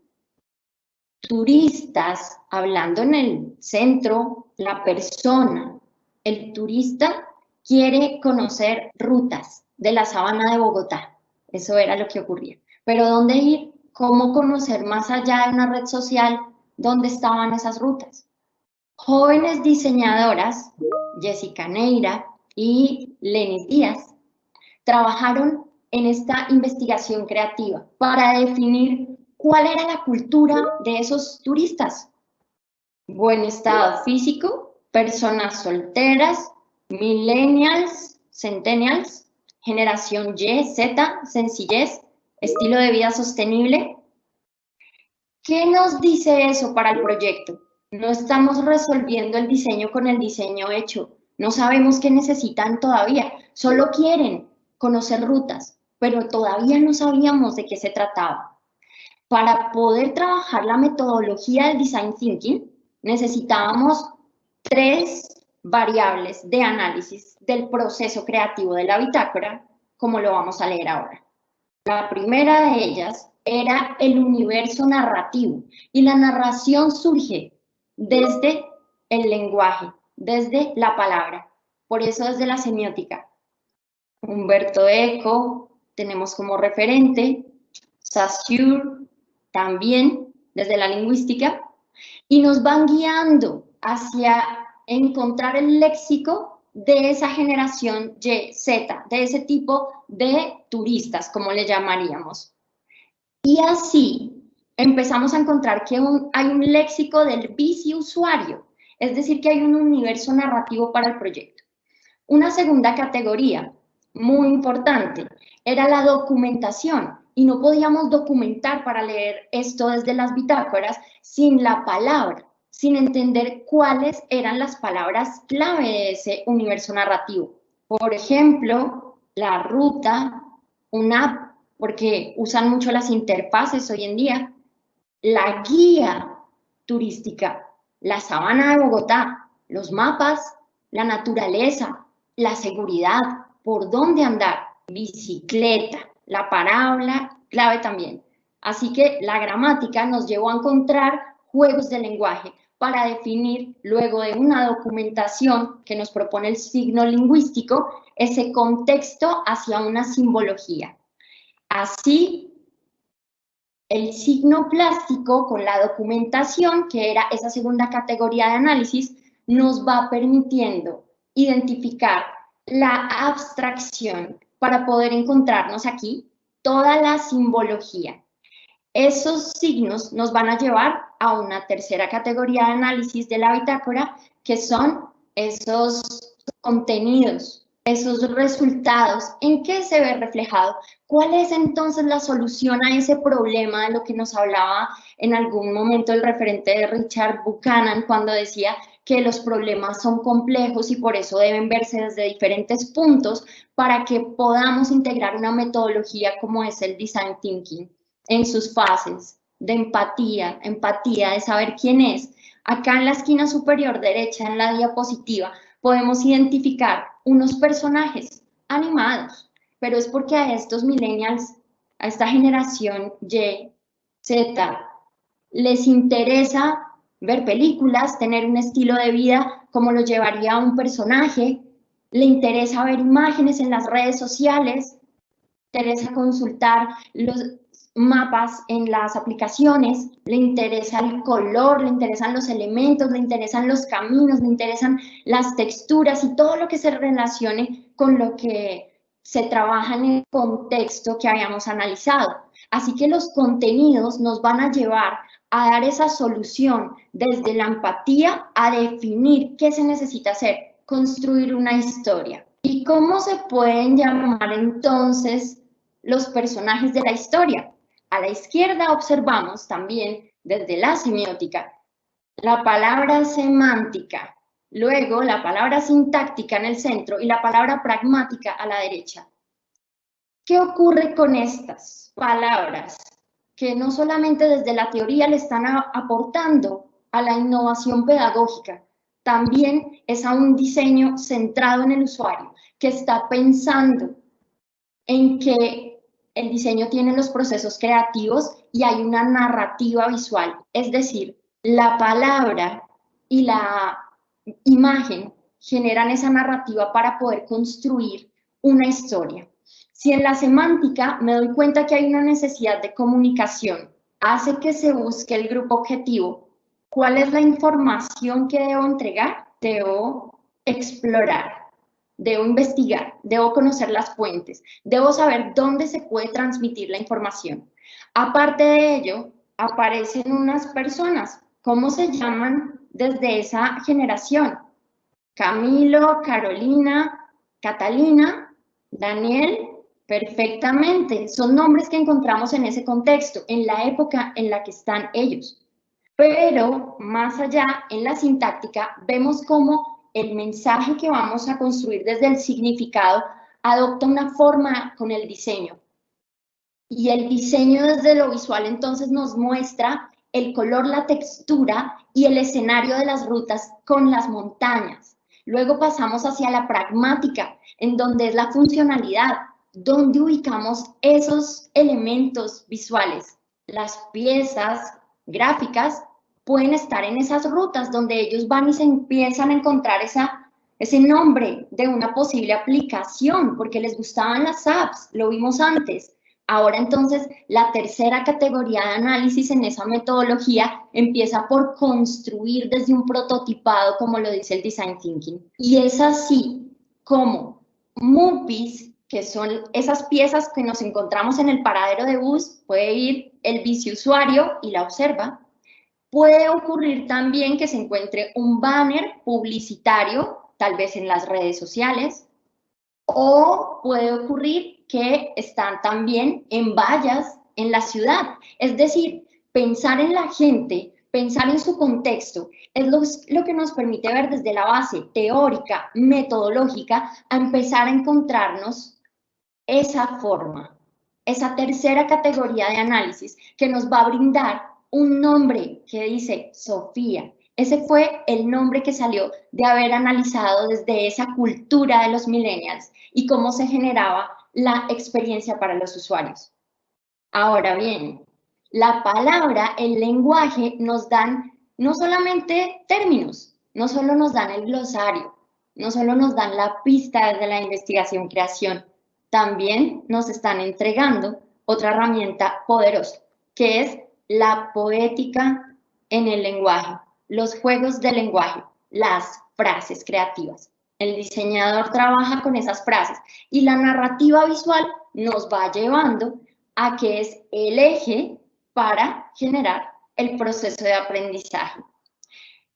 Turistas, hablando en el centro, la persona, el turista quiere conocer rutas de la sabana de Bogotá. Eso era lo que ocurría. Pero ¿dónde ir? ¿Cómo conocer más allá de una red social dónde estaban esas rutas? Jóvenes diseñadoras, Jessica Neira y Lenis Díaz, trabajaron en esta investigación creativa para definir cuál era la cultura de esos turistas. Buen estado físico, personas solteras, millennials, centennials, generación Y, Z, sencillez, estilo de vida sostenible. ¿Qué nos dice eso para el proyecto? No estamos resolviendo el diseño con el diseño hecho. No sabemos qué necesitan todavía. Solo quieren conocer rutas, pero todavía no sabíamos de qué se trataba. Para poder trabajar la metodología del Design Thinking, necesitábamos 3 variables de análisis del proceso creativo de la bitácora, como lo vamos a leer ahora. La primera de ellas era el universo narrativo, y la narración surge desde el lenguaje, desde la palabra, por eso desde la semiótica. Umberto Eco tenemos como referente, Saussure también desde la lingüística, y nos van guiando hacia encontrar el léxico de esa generación Y, Z, de ese tipo de turistas, como le llamaríamos. Y así empezamos a encontrar que hay un léxico del biciusuario, es decir, que hay un universo narrativo para el proyecto. Una segunda categoría muy importante era la documentación, y no podíamos documentar para leer esto desde las bitácoras sin la palabra, sin entender cuáles eran las palabras clave de ese universo narrativo. Por ejemplo, la ruta, una app, porque usan mucho las interfaces hoy en día, la guía turística, la sabana de Bogotá, los mapas, la naturaleza, la seguridad, por dónde andar, bicicleta, la parábola, clave también. Así que la gramática nos llevó a encontrar juegos de lenguaje para definir, luego de una documentación que nos propone el signo lingüístico, ese contexto hacia una simbología. Así, el signo plástico con la documentación, que era esa segunda categoría de análisis, nos va permitiendo identificar la abstracción para poder encontrarnos aquí toda la simbología. Esos signos nos van a llevar a una tercera categoría de análisis de la bitácora, que son esos contenidos, esos resultados, ¿en qué se ve reflejado? ¿Cuál es entonces la solución a ese problema de lo que nos hablaba en algún momento el referente de Richard Buchanan cuando decía que los problemas son complejos y por eso deben verse desde diferentes puntos para que podamos integrar una metodología como es el Design Thinking en sus fases de empatía, de saber quién es? Acá en la esquina superior derecha, en la diapositiva, podemos identificar unos personajes animados, pero es porque a estos millennials, a esta generación Y, Z, les interesa ver películas, tener un estilo de vida como lo llevaría un personaje, le interesa ver imágenes en las redes sociales, le interesa consultar los mapas en las aplicaciones, le interesa el color, le interesan los elementos, le interesan los caminos, le interesan las texturas y todo lo que se relacione con lo que se trabaja en el contexto que habíamos analizado. Así que los contenidos nos van a llevar a dar esa solución desde la empatía a definir qué se necesita hacer, construir una historia. ¿Y cómo se pueden llamar entonces los personajes de la historia? A la izquierda observamos también desde la semiótica la palabra semántica, luego la palabra sintáctica en el centro y la palabra pragmática a la derecha. ¿Qué ocurre con estas palabras? Que no solamente desde la teoría le están aportando a la innovación pedagógica, también es a un diseño centrado en el usuario, que está pensando en que el diseño tiene los procesos creativos y hay una narrativa visual, es decir, la palabra y la imagen generan esa narrativa para poder construir una historia. Si en la semántica me doy cuenta que hay una necesidad de comunicación, hace que se busque el grupo objetivo. ¿Cuál es la información que debo entregar? Debo explorar, debo investigar, debo conocer las fuentes, debo saber dónde se puede transmitir la información. Aparte de ello, aparecen unas personas. ¿Cómo se llaman desde esa generación? Camilo, Carolina, Catalina, Daniel. Perfectamente, son nombres que encontramos en ese contexto, en la época en la que están ellos. Pero más allá, en la sintáctica, vemos cómo el mensaje que vamos a construir desde el significado adopta una forma con el diseño. Y el diseño desde lo visual entonces nos muestra el color, la textura y el escenario de las rutas con las montañas. Luego pasamos hacia la pragmática, en donde es la funcionalidad, donde ubicamos esos elementos visuales. Las piezas gráficas pueden estar en esas rutas donde ellos van y se empiezan a encontrar ese nombre de una posible aplicación, porque les gustaban las apps, lo vimos antes. Ahora entonces la tercera categoría de análisis en esa metodología empieza por construir desde un prototipado, como lo dice el Design Thinking. Y es así como MUPIs, que son esas piezas que nos encontramos en el paradero de bus, puede ir el biciusuario y la observa. Puede ocurrir también que se encuentre un banner publicitario, tal vez en las redes sociales, o puede ocurrir que están también en vallas en la ciudad. Es decir, pensar en la gente, pensar en su contexto, es lo que nos permite ver desde la base teórica, metodológica, a empezar a encontrarnos esa forma, esa tercera categoría de análisis que nos va a brindar un nombre que dice Sofía. Ese fue el nombre que salió de haber analizado desde esa cultura de los millennials y cómo se generaba la experiencia para los usuarios. Ahora bien, la palabra, el lenguaje nos dan no solamente términos, no solo nos dan el glosario, no solo nos dan la pista desde la investigación-creación, también nos están entregando otra herramienta poderosa, que es la poética en el lenguaje, los juegos del lenguaje, las frases creativas. El diseñador trabaja con esas frases y la narrativa visual nos va llevando a que es el eje para generar el proceso de aprendizaje.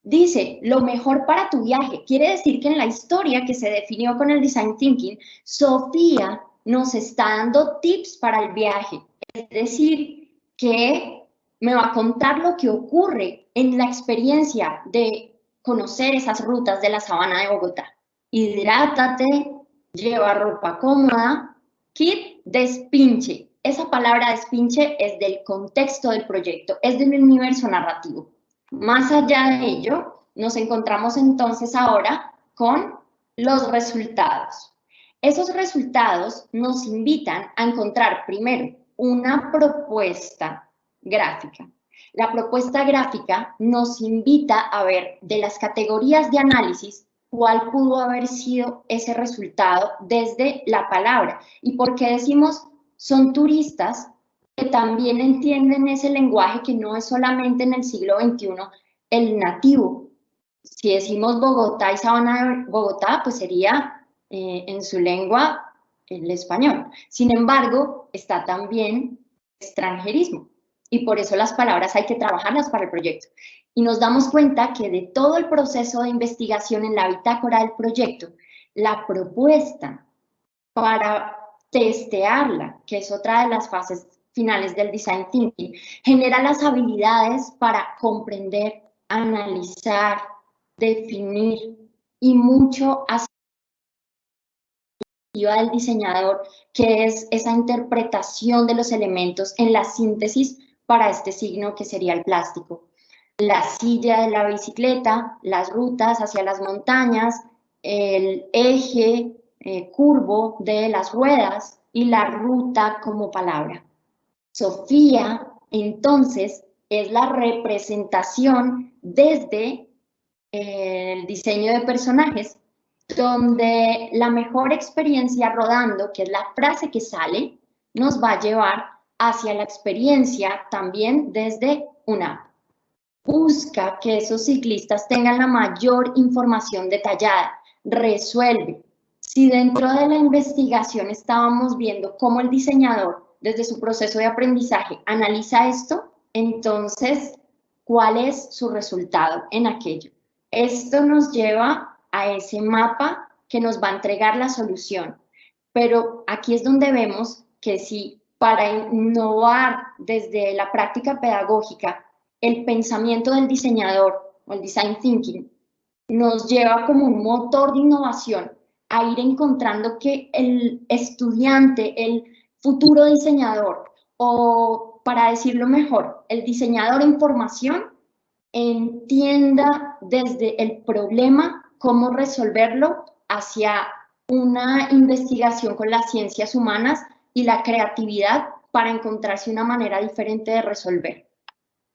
Dice, lo mejor para tu viaje. Quiere decir que en la historia que se definió con el Design Thinking, Sofía nos está dando tips para el viaje. Es decir, que me va a contar lo que ocurre en la experiencia de conocer esas rutas de la sabana de Bogotá. Hidrátate, lleva ropa cómoda, kit despinche. Esa palabra despinche es del contexto del proyecto, es del universo narrativo. Más allá de ello, nos encontramos entonces ahora con los resultados. Esos resultados nos invitan a encontrar primero una propuesta gráfica. La propuesta gráfica nos invita a ver de las categorías de análisis cuál pudo haber sido ese resultado desde la palabra. ¿Y por qué decimos son turistas que también entienden ese lenguaje que no es solamente en el siglo XXI el nativo? Si decimos Bogotá y Sabana de Bogotá, pues sería en su lengua el español. Sin embargo, está también extranjerismo y por eso las palabras hay que trabajarlas para el proyecto. Y nos damos cuenta que de todo el proceso de investigación en la bitácora del proyecto, la propuesta para testearla, que es otra de las fases finales del Design Thinking, genera las habilidades para comprender, analizar, definir y mucho hacia del diseñador, que es esa interpretación de los elementos en la síntesis para este signo que sería el plástico. La silla de la bicicleta, las rutas hacia las montañas, el eje curvo de las ruedas y la ruta como palabra. Sofía, entonces, es la representación desde el diseño de personajes, donde la mejor experiencia rodando, que es la frase que sale, nos va a llevar hacia la experiencia también desde una app. Busca que esos ciclistas tengan la mayor información detallada, resuelve. Si dentro de la investigación estábamos viendo cómo el diseñador, desde su proceso de aprendizaje, analiza esto, entonces, ¿cuál es su resultado en aquello? Esto nos lleva a ese mapa que nos va a entregar la solución. Pero aquí es donde vemos que si para innovar desde la práctica pedagógica, el pensamiento del diseñador o el design thinking nos lleva como un motor de innovación a ir encontrando que el estudiante, el futuro diseñador, o para decirlo mejor, el diseñador en formación, entienda desde el problema cómo resolverlo hacia una investigación con las ciencias humanas y la creatividad para encontrarse una manera diferente de resolver.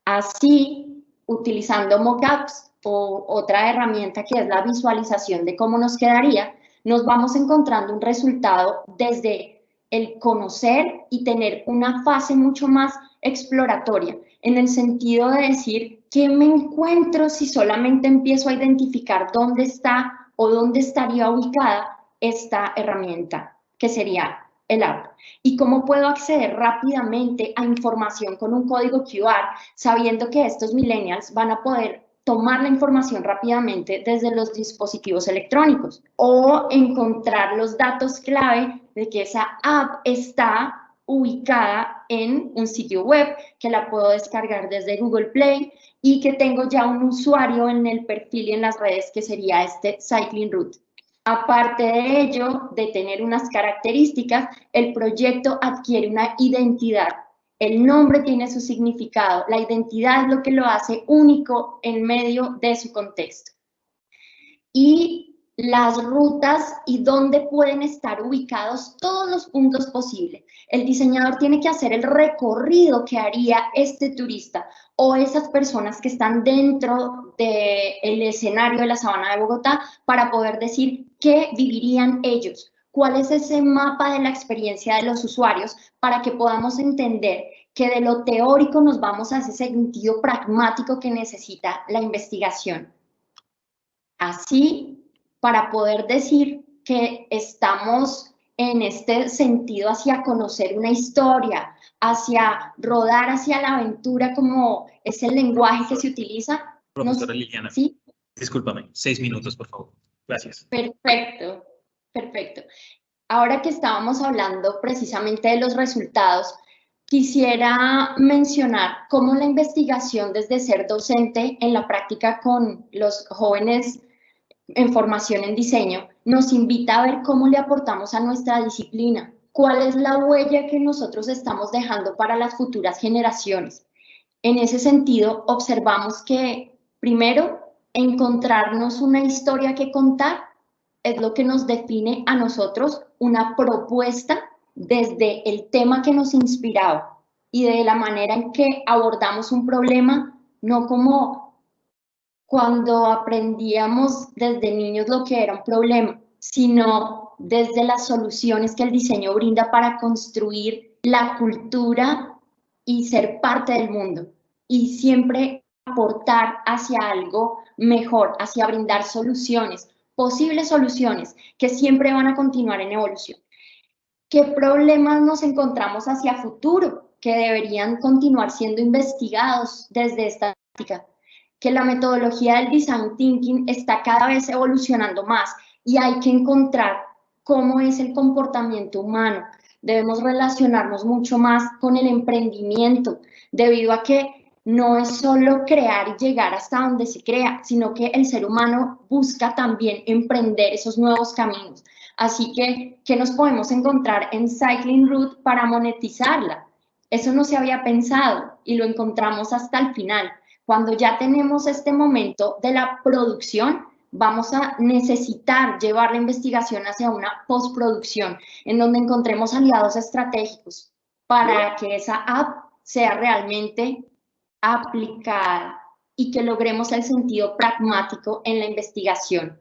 Así, utilizando mockups o otra herramienta que es la visualización de cómo nos quedaría, nos vamos encontrando un resultado desde el conocer y tener una fase mucho más exploratoria, en el sentido de decir, ¿qué me encuentro si solamente empiezo a identificar dónde está o dónde estaría ubicada esta herramienta, que sería el app? ¿Y cómo puedo acceder rápidamente a información con un código QR, sabiendo que estos millennials van a poder tomar la información rápidamente desde los dispositivos electrónicos? O encontrar los datos clave de que esa app está ubicada en un sitio web, que la puedo descargar desde Google Play y que tengo ya un usuario en el perfil y en las redes, que sería este Cycling Route. Aparte de ello, de tener unas características, el proyecto adquiere una identidad. El nombre tiene su significado, la identidad es lo que lo hace único en medio de su contexto. Y las rutas y dónde pueden estar ubicados todos los puntos posibles. El diseñador tiene que hacer el recorrido que haría este turista o esas personas que están dentro del escenario de la Sabana de Bogotá para poder decir qué vivirían ellos, cuál es ese mapa de la experiencia de los usuarios para que podamos entender que de lo teórico nos vamos a ese sentido pragmático que necesita la investigación. Así, para poder decir que estamos en este sentido hacia conocer una historia, hacia rodar hacia la aventura, como es el lenguaje que se utiliza. Profesora Liliana, ¿sí? Discúlpame, 6 minutos, por favor. Gracias. Perfecto, perfecto. Ahora que estábamos hablando precisamente de los resultados, quisiera mencionar cómo la investigación desde ser docente en la práctica con los jóvenes en formación en diseño nos invita a ver cómo le aportamos a nuestra disciplina, cuál es la huella que nosotros estamos dejando para las futuras generaciones. En ese sentido, observamos que, primero, encontrarnos una historia que contar es lo que nos define a nosotros una propuesta desde el tema que nos inspiraba. y de la manera en que abordamos un problema, no como cuando aprendíamos desde niños lo que era un problema, sino desde las soluciones que el diseño brinda para construir la cultura y ser parte del mundo, y siempre aportar hacia algo mejor, hacia brindar soluciones, posibles soluciones que siempre van a continuar en evolución. ¿Qué problemas nos encontramos hacia futuro que deberían continuar siendo investigados desde esta práctica? Que la metodología del design thinking está cada vez evolucionando más y hay que encontrar cómo es el comportamiento humano. Debemos relacionarnos mucho más con el emprendimiento, debido a que no es solo crear y llegar hasta donde se crea, sino que el ser humano busca también emprender esos nuevos caminos. Así que, ¿qué nos podemos encontrar en Cycling Route para monetizarla? Eso no se había pensado y lo encontramos hasta el final. Cuando ya tenemos este momento de la producción, vamos a necesitar llevar la investigación hacia una postproducción, en donde encontremos aliados estratégicos para que esa app sea realmente aplicada y que logremos el sentido pragmático en la investigación.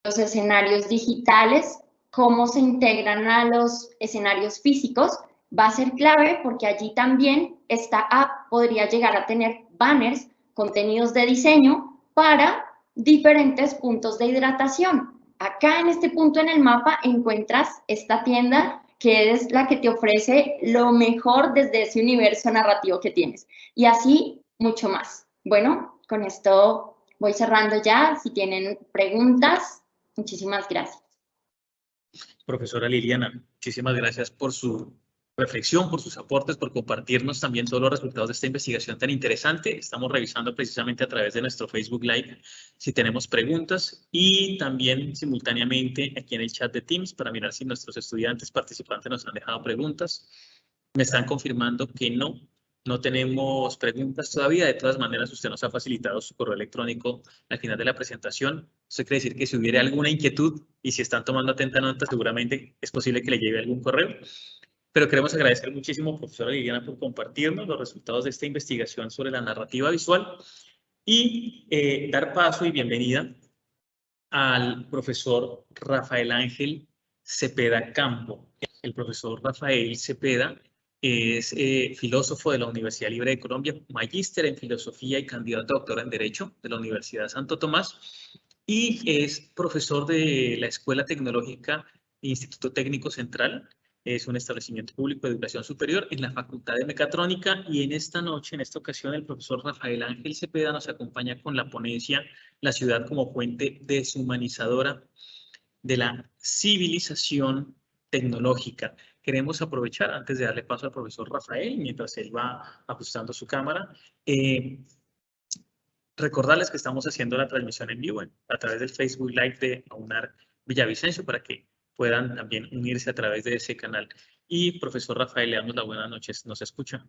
Los escenarios digitales, cómo se integran a los escenarios físicos, va a ser clave porque allí también esta app podría llegar a tener banners, contenidos de diseño para diferentes puntos de hidratación. Acá en este punto en el mapa encuentras esta tienda que es la que te ofrece lo mejor desde ese universo narrativo que tienes. Y así mucho más. Bueno, con esto voy cerrando ya. Si tienen preguntas, muchísimas gracias. Profesora Liliana, muchísimas gracias por su reflexión, por sus aportes, por compartirnos también todos los resultados de esta investigación tan interesante. Estamos revisando precisamente a través de nuestro Facebook Live si tenemos preguntas y también simultáneamente aquí en el chat de Teams para mirar si nuestros estudiantes participantes nos han dejado preguntas. Me están confirmando que no tenemos preguntas todavía. De todas maneras, usted nos ha facilitado su correo electrónico al final de la presentación. Eso quiere decir que si hubiera alguna inquietud y si están tomando atenta nota, seguramente es posible que le llegue algún correo. Pero queremos agradecer muchísimo, profesora Liliana, por compartirnos los resultados de esta investigación sobre la narrativa visual y dar paso y bienvenida al profesor Rafael Ángel Cepeda Campo. El profesor Rafael Cepeda es filósofo de la Universidad Libre de Colombia, magíster en filosofía y candidato a doctor en Derecho de la Universidad Santo Tomás y es profesor de la Escuela Tecnológica e Instituto Técnico Central. Es un establecimiento público de educación superior en la Facultad de Mecatrónica y en esta noche, en esta ocasión, el profesor Rafael Ángel Cepeda nos acompaña con la ponencia La ciudad como fuente deshumanizadora de la civilización tecnológica. Queremos aprovechar, antes de darle paso al profesor Rafael, mientras él va ajustando su cámara, recordarles que estamos haciendo la transmisión en vivo a través del Facebook Live de AUNAR Villavicencio para que puedan también unirse a través de ese canal. Y profesor Rafael, le damos las buenas noches. ¿Nos escucha?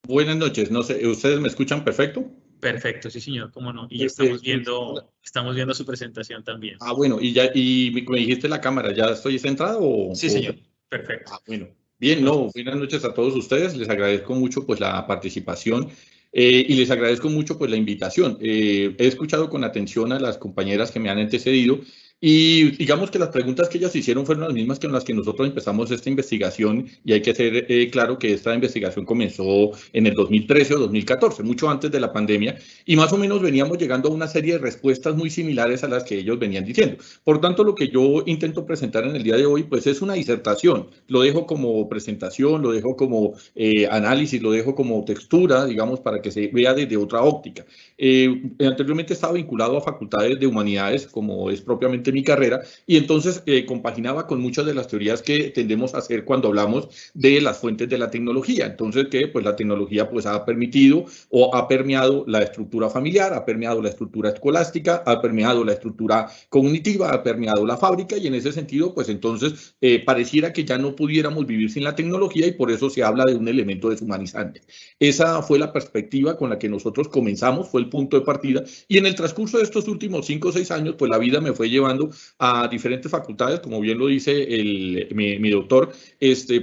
Buenas noches. No sé, ¿ustedes me escuchan perfecto? Perfecto, sí señor, cómo no. Y estamos viendo su presentación también. Ah, bueno, y me dijiste la cámara, ¿ya estoy centrado? Sí, señor. Perfecto. Ah, bueno. Bien, no, buenas noches a todos ustedes. Les agradezco mucho pues la participación y les agradezco mucho pues la invitación. He escuchado con atención a las compañeras que me han antecedido y digamos que las preguntas que ellas hicieron fueron las mismas que en las que nosotros empezamos esta investigación y hay que hacer claro que esta investigación comenzó en el 2013 o 2014, mucho antes de la pandemia y más o menos veníamos llegando a una serie de respuestas muy similares a las que ellos venían diciendo. Por tanto, lo que yo intento presentar en el día de hoy pues es una disertación, lo dejo como presentación, lo dejo como análisis, lo dejo como textura, digamos, para que se vea desde otra óptica. Anteriormente estaba vinculado a facultades de humanidades, como es propiamente mi carrera, y entonces compaginaba con muchas de las teorías que tendemos a hacer cuando hablamos de las fuentes de la tecnología. Entonces, que pues la tecnología pues ha permitido o ha permeado la estructura familiar, ha permeado la estructura escolástica, ha permeado la estructura cognitiva, ha permeado la fábrica, y en ese sentido, pues entonces pareciera que ya no pudiéramos vivir sin la tecnología y por eso se habla de un elemento deshumanizante. Esa fue la perspectiva con la que nosotros comenzamos, fue el punto de partida, y en el transcurso de estos últimos 5 o 6 años, pues la vida me fue llevando llevando a diferentes facultades, como bien lo dice mi doctor,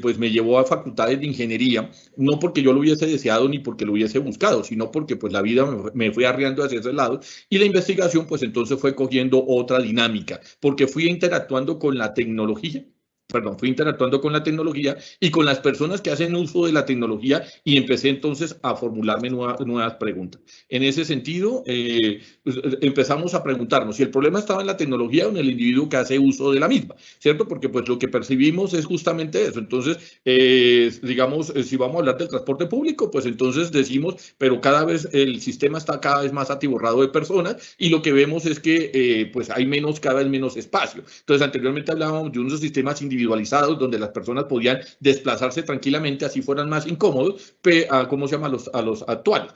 pues me llevó a facultades de ingeniería, no porque yo lo hubiese deseado ni porque lo hubiese buscado, sino porque pues la vida me fue arriando hacia ese lado y la investigación pues entonces fue cogiendo otra dinámica, porque fui interactuando con la tecnología. Fui interactuando con la tecnología y con las personas que hacen uso de la tecnología y empecé entonces a formularme nuevas preguntas. En ese sentido, pues, empezamos a preguntarnos si el problema estaba en la tecnología o en el individuo que hace uso de la misma, ¿cierto? Porque pues lo que percibimos es justamente eso. Entonces, digamos, si vamos a hablar del transporte público, pues entonces decimos, pero cada vez el sistema está cada vez más atiborrado de personas y lo que vemos es que pues hay cada vez menos espacio. Entonces, anteriormente hablábamos de unos sistemas individualizados donde las personas podían desplazarse tranquilamente, así fueran más incómodos, ¿cómo se llama? A los actuales.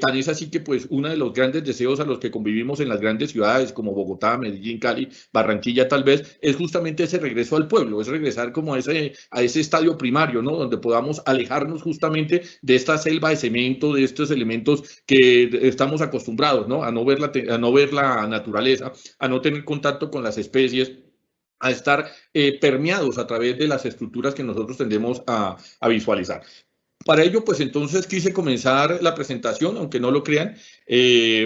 Tan es así que pues uno de los grandes deseos a los que convivimos en las grandes ciudades como Bogotá, Medellín, Cali, Barranquilla tal vez, es justamente ese regreso al pueblo, es regresar como a ese estadio primario, ¿no? Donde podamos alejarnos justamente de esta selva de cemento, de estos elementos que estamos acostumbrados, ¿no? A no ver la naturaleza, a no tener contacto con las especies, a estar permeados a través de las estructuras que nosotros tendemos a visualizar. Para ello, pues entonces quise comenzar la presentación, aunque no lo crean,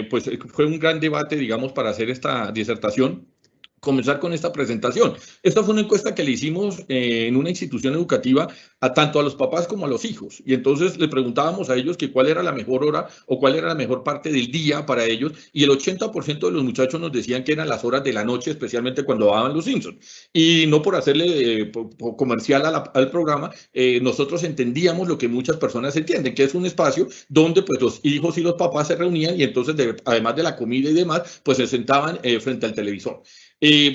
pues fue un gran debate, digamos, para hacer esta disertación. Comenzar con esta presentación. Esta fue una encuesta que le hicimos en una institución educativa tanto a los papás como a los hijos. Y entonces le preguntábamos a ellos que cuál era la mejor hora o cuál era la mejor parte del día para ellos. Y el 80% de los muchachos nos decían que eran las horas de la noche, especialmente cuando daban los Simpsons. Y no por hacerle comercial al programa, nosotros entendíamos lo que muchas personas entienden, que es un espacio donde pues los hijos y los papás se reunían y entonces además de la comida y demás, pues se sentaban frente al televisor.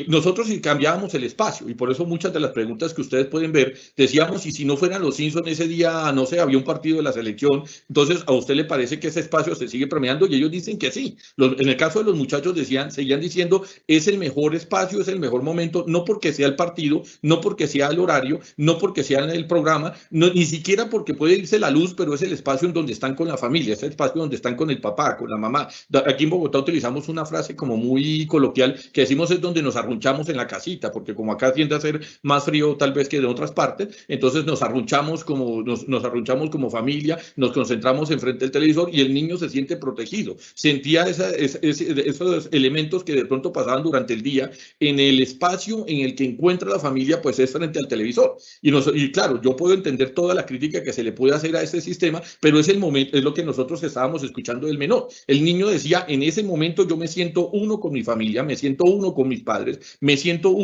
Nosotros sí cambiábamos el espacio y por eso muchas de las preguntas que ustedes pueden ver decíamos, y si no fueran los Simpsons ese día, no sé, había un partido de la selección, entonces a usted le parece que ese espacio se sigue premiando y ellos dicen que sí. En el caso de los muchachos seguían diciendo es el mejor espacio, es el mejor momento, no porque sea el partido, no porque sea el horario, no porque sea el programa, ni siquiera porque puede irse la luz, pero es el espacio en donde están con la familia, es el espacio donde están con el papá, con la mamá. Aquí en Bogotá utilizamos una frase como muy coloquial que decimos es donde nos arrunchamos en la casita, porque como acá tiende a ser más frío tal vez que en otras partes, entonces nos arrunchamos como familia, nos concentramos enfrente del televisor y el niño se siente protegido. Sentía esos elementos que de pronto pasaban durante el día en el espacio en el que encuentra la familia, pues es frente al televisor. Y claro, yo puedo entender toda la crítica que se le puede hacer a este sistema, pero es el momento, es lo que nosotros estábamos escuchando del menor. El niño decía, en ese momento yo me siento uno con mi familia, me siento uno con mis padres, me siento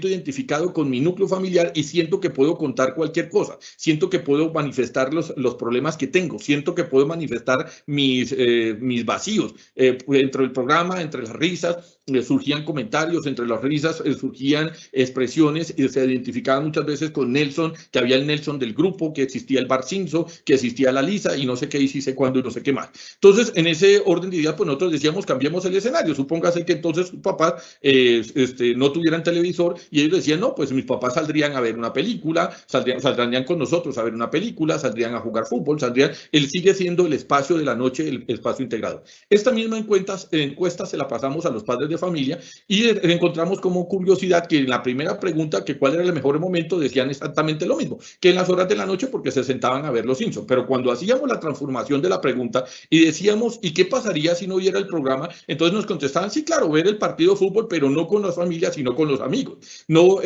identificado con mi núcleo familiar y siento que puedo contar cualquier cosa, siento que puedo manifestar los problemas que tengo, siento que puedo manifestar mis vacíos. Entre el programa, entre las risas, surgían comentarios, entre las risas surgían expresiones y se identificaban muchas veces con Nelson, que había el Nelson del grupo, que existía el Bart Simpson, que existía la Lisa y no sé qué hice cuándo y no sé qué más. Entonces, en ese orden de ideas, pues nosotros decíamos, cambiemos el escenario. Supóngase que entonces sus papás no tuvieran televisor y ellos decían, no, pues mis papás saldrían a ver una película, saldrían con nosotros a ver una película, saldrían a jugar fútbol, él sigue siendo el espacio de la noche, el espacio integrado. Esta misma encuesta se la pasamos a los padres de familia y encontramos como curiosidad que en la primera pregunta, que cuál era el mejor momento, decían exactamente lo mismo, que en las horas de la noche porque se sentaban a ver los Simpsons. Pero cuando hacíamos la transformación de la pregunta y decíamos, ¿y qué pasaría si no viera el programa? Entonces nos contestaban, sí, claro, ver el partido de fútbol, pero no con las familias, sino con los amigos. No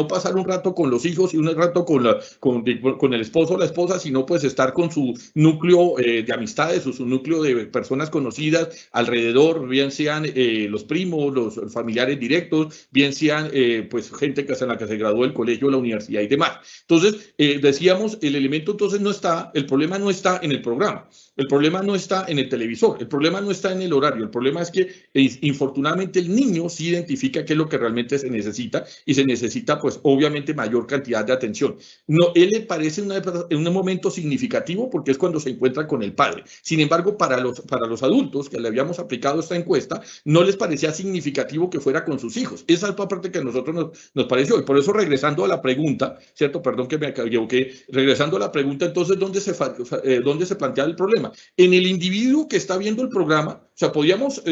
pasar un rato con los hijos y un rato con el esposo o la esposa, sino pues estar con su núcleo de amistades o su núcleo de personas conocidas alrededor, bien sean los primos, los familiares directos, bien sean pues gente en la que se graduó del colegio, la universidad y demás. Entonces, decíamos, el problema no está en el programa, el problema no está en el televisor, el problema no está en el horario, el problema es que infortunadamente el niño sí identifica qué es lo que realmente se necesita y se necesita pues obviamente mayor cantidad de atención. No, él le parece un momento significativo porque es cuando se encuentra con el padre. Sin embargo, para los adultos que le habíamos aplicado esta encuesta, no les parecía significativo que fuera con sus hijos. Esa es la parte que a nosotros nos pareció. Y por eso, regresando a la pregunta, ¿cierto? Perdón que me equivoqué. Regresando a la pregunta, entonces, ¿dónde se plantea el problema? En el individuo que está viendo el programa, sea, podíamos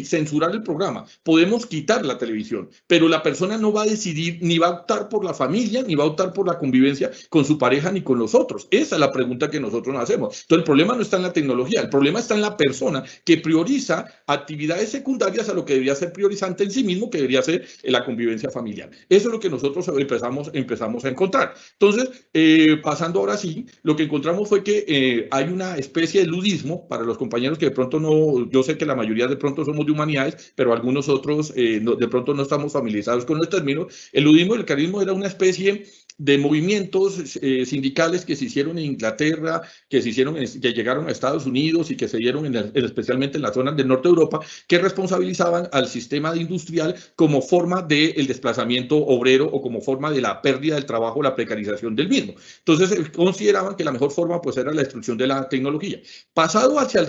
censurar el programa, podemos quitar la televisión, pero la persona no va a decidir, ni va a optar por la familia, ni va a optar por la convivencia con su pareja, ni con los otros. Esa es la pregunta que nosotros nos hacemos. Entonces, el problema no está en la tecnología, el problema está en la persona que prioriza actividades secundarias a lo que debería ser priorizante en sí mismo, que debería ser la convivencia familiar. Eso es lo que nosotros empezamos a encontrar. Entonces, pasando ahora sí, lo que encontramos fue que hay una especie de ludismo para los compañeros que de pronto no, yo sé que la mayoría de pronto somos de humanidades, pero algunos otros de pronto no estamos familiarizados con los términos. El ludismo y el carismo era una especie de movimientos sindicales que se hicieron en Inglaterra, que llegaron a Estados Unidos y que se dieron especialmente en las zonas del norte de Europa, que responsabilizaban al sistema industrial como forma del desplazamiento obrero o como forma de la pérdida del trabajo, la precarización del mismo. Entonces consideraban que la mejor forma pues era la destrucción de la tecnología. Pasado hacia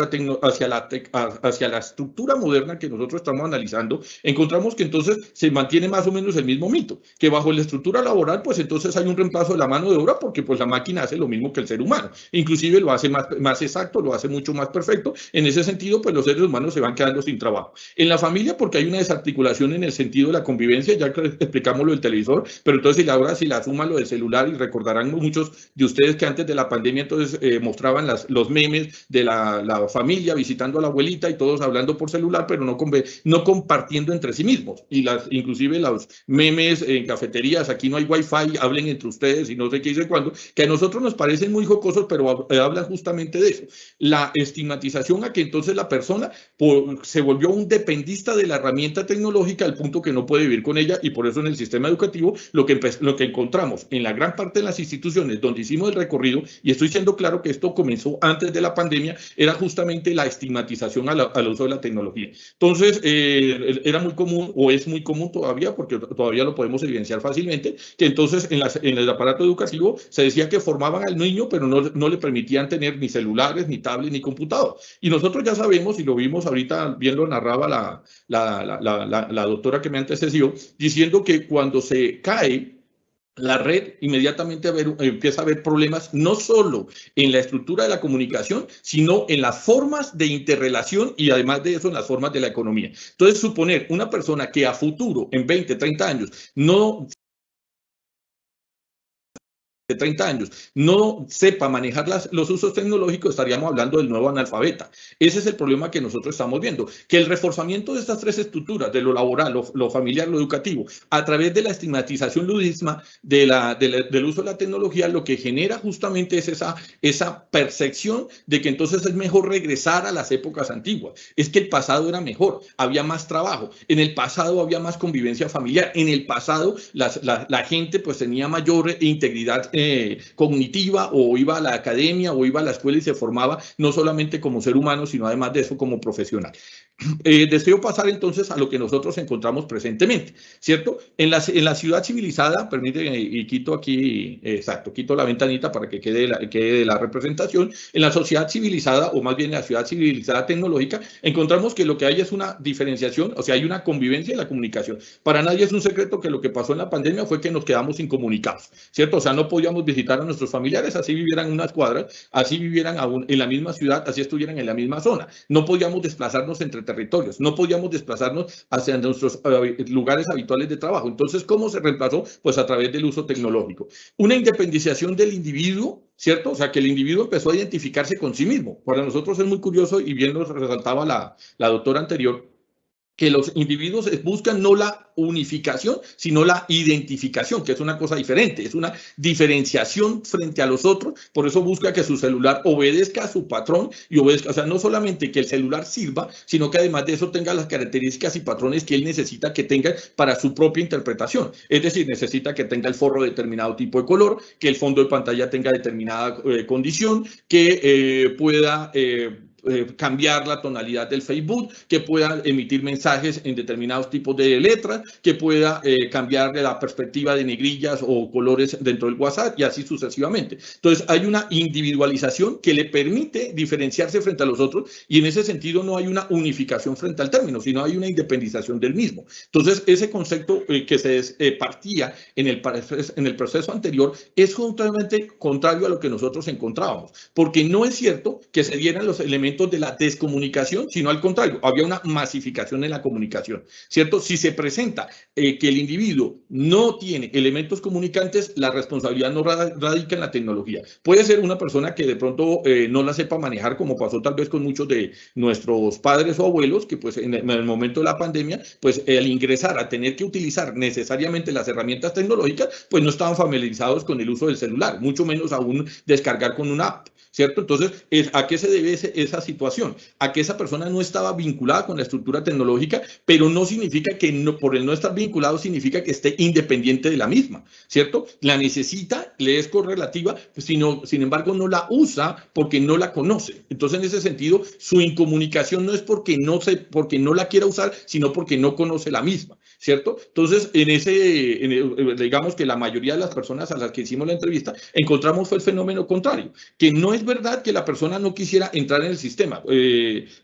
la estructura moderna que nosotros estamos analizando, encontramos que entonces se mantiene más o menos el mismo mito, que bajo la estructura laboral pues entonces hay un reemplazo de la mano de obra porque pues la máquina hace lo mismo que el ser humano, inclusive lo hace más exacto, lo hace mucho más perfecto. En ese sentido pues los seres humanos se van quedando sin trabajo. En la familia porque hay una desarticulación en el sentido de la convivencia, ya explicamos lo del televisor, pero entonces ahora si la suma lo del celular, y recordarán muchos de ustedes que antes de la pandemia entonces mostraban los memes de la familia visitando a la abuelita y todos hablando por celular, pero no compartiendo entre sí mismos, y inclusive los memes en cafeterías, aquí no hay wifi, hablen entre ustedes y no sé qué dice cuándo, que a nosotros nos parecen muy jocosos, pero hablan justamente de eso, la estigmatización a que entonces la persona se volvió un dependista de la herramienta tecnológica al punto que no puede vivir con ella, y por eso en el sistema educativo lo que encontramos en la gran parte de las instituciones donde hicimos el recorrido, y estoy siendo claro que esto comenzó antes de la pandemia, era justamente la estigmatización al uso de la tecnología. Entonces, era muy común, o es muy común todavía, porque todavía lo podemos evidenciar fácilmente, que entonces en el aparato educativo se decía que formaban al niño, pero no le permitían tener ni celulares, ni tablets, ni computador. Y nosotros ya sabemos, y lo vimos ahorita, bien lo narraba la doctora que me antecedió, diciendo que cuando se cae la red, inmediatamente empieza a haber problemas no solo en la estructura de la comunicación, sino en las formas de interrelación y además de eso en las formas de la economía. Entonces, suponer una persona que a futuro, en 20, 30 años, no sepa manejar los usos tecnológicos, estaríamos hablando del nuevo analfabeta. Ese es el problema que nosotros estamos viendo, que el reforzamiento de estas tres estructuras, de lo laboral, lo familiar, lo educativo, a través de la estigmatización ludisma del uso de la tecnología, lo que genera justamente es esa percepción de que entonces es mejor regresar a las épocas antiguas. Es que el pasado era mejor, había más trabajo, en el pasado había más convivencia familiar, en el pasado la gente pues tenía mayor integridad cognitiva, o iba a la academia o iba a la escuela y se formaba no solamente como ser humano, sino además de eso como profesional. Deseo pasar entonces a lo que nosotros encontramos presentemente, ¿cierto? En la ciudad civilizada, permíteme, y quito aquí, exacto, quito la ventanita para que quede la representación. En la sociedad civilizada, o más bien en la ciudad civilizada tecnológica, encontramos que lo que hay es una diferenciación, o sea, hay una convivencia y la comunicación. Para nadie es un secreto que lo que pasó en la pandemia fue que nos quedamos incomunicados, ¿cierto? O sea, no podíamos visitar a nuestros familiares, así vivieran en unas cuadras, así vivieran en la misma ciudad, así estuvieran en la misma zona. No podíamos desplazarnos entre territorios, no podíamos desplazarnos hacia nuestros lugares habituales de trabajo. Entonces, ¿cómo se reemplazó? Pues a través del uso tecnológico. Una independización del individuo, ¿cierto? O sea, que el individuo empezó a identificarse con sí mismo. Para nosotros es muy curioso, y bien nos resaltaba la doctora anterior, que los individuos buscan no la unificación, sino la identificación, que es una cosa diferente, es una diferenciación frente a los otros. Por eso busca que su celular obedezca a su patrón y obedezca, o sea, no solamente que el celular sirva, sino que además de eso tenga las características y patrones que él necesita que tenga para su propia interpretación. Es decir, necesita que tenga el forro de determinado tipo de color, que el fondo de pantalla tenga determinada condición, que pueda cambiar la tonalidad del Facebook, que pueda emitir mensajes en determinados tipos de letras, que pueda cambiar la perspectiva de negrillas o colores dentro del WhatsApp, y así sucesivamente. Entonces hay una individualización que le permite diferenciarse frente a los otros, y en ese sentido no hay una unificación frente al término, sino hay una independización del mismo. Entonces ese concepto que se partía en el proceso anterior es justamente contrario a lo que nosotros encontrábamos, porque no es cierto que se dieran los elementos elementos de la descomunicación, sino al contrario, había una masificación en la comunicación, ¿cierto? Si se presenta que el individuo no tiene elementos comunicantes, la responsabilidad no radica en la tecnología. Puede ser una persona que de pronto no la sepa manejar, como pasó tal vez con muchos de nuestros padres o abuelos, que pues en el momento de la pandemia, pues al ingresar a tener que utilizar necesariamente las herramientas tecnológicas, pues no estaban familiarizados con el uso del celular, mucho menos aún descargar con una app, ¿cierto? Entonces, ¿a qué se debe esa situación? A que esa persona no estaba vinculada con la estructura tecnológica, pero no significa que no, por el no estar vinculado significa que esté independiente de la misma, ¿cierto? La necesita, le es correlativa, sin embargo no la usa porque no la conoce. Entonces, en ese sentido, su incomunicación no es porque no la quiera usar, sino porque no conoce la misma, ¿cierto? Entonces, digamos que la mayoría de las personas a las que hicimos la entrevista encontramos fue el fenómeno contrario, que no es verdad que la persona no quisiera entrar en el sistema.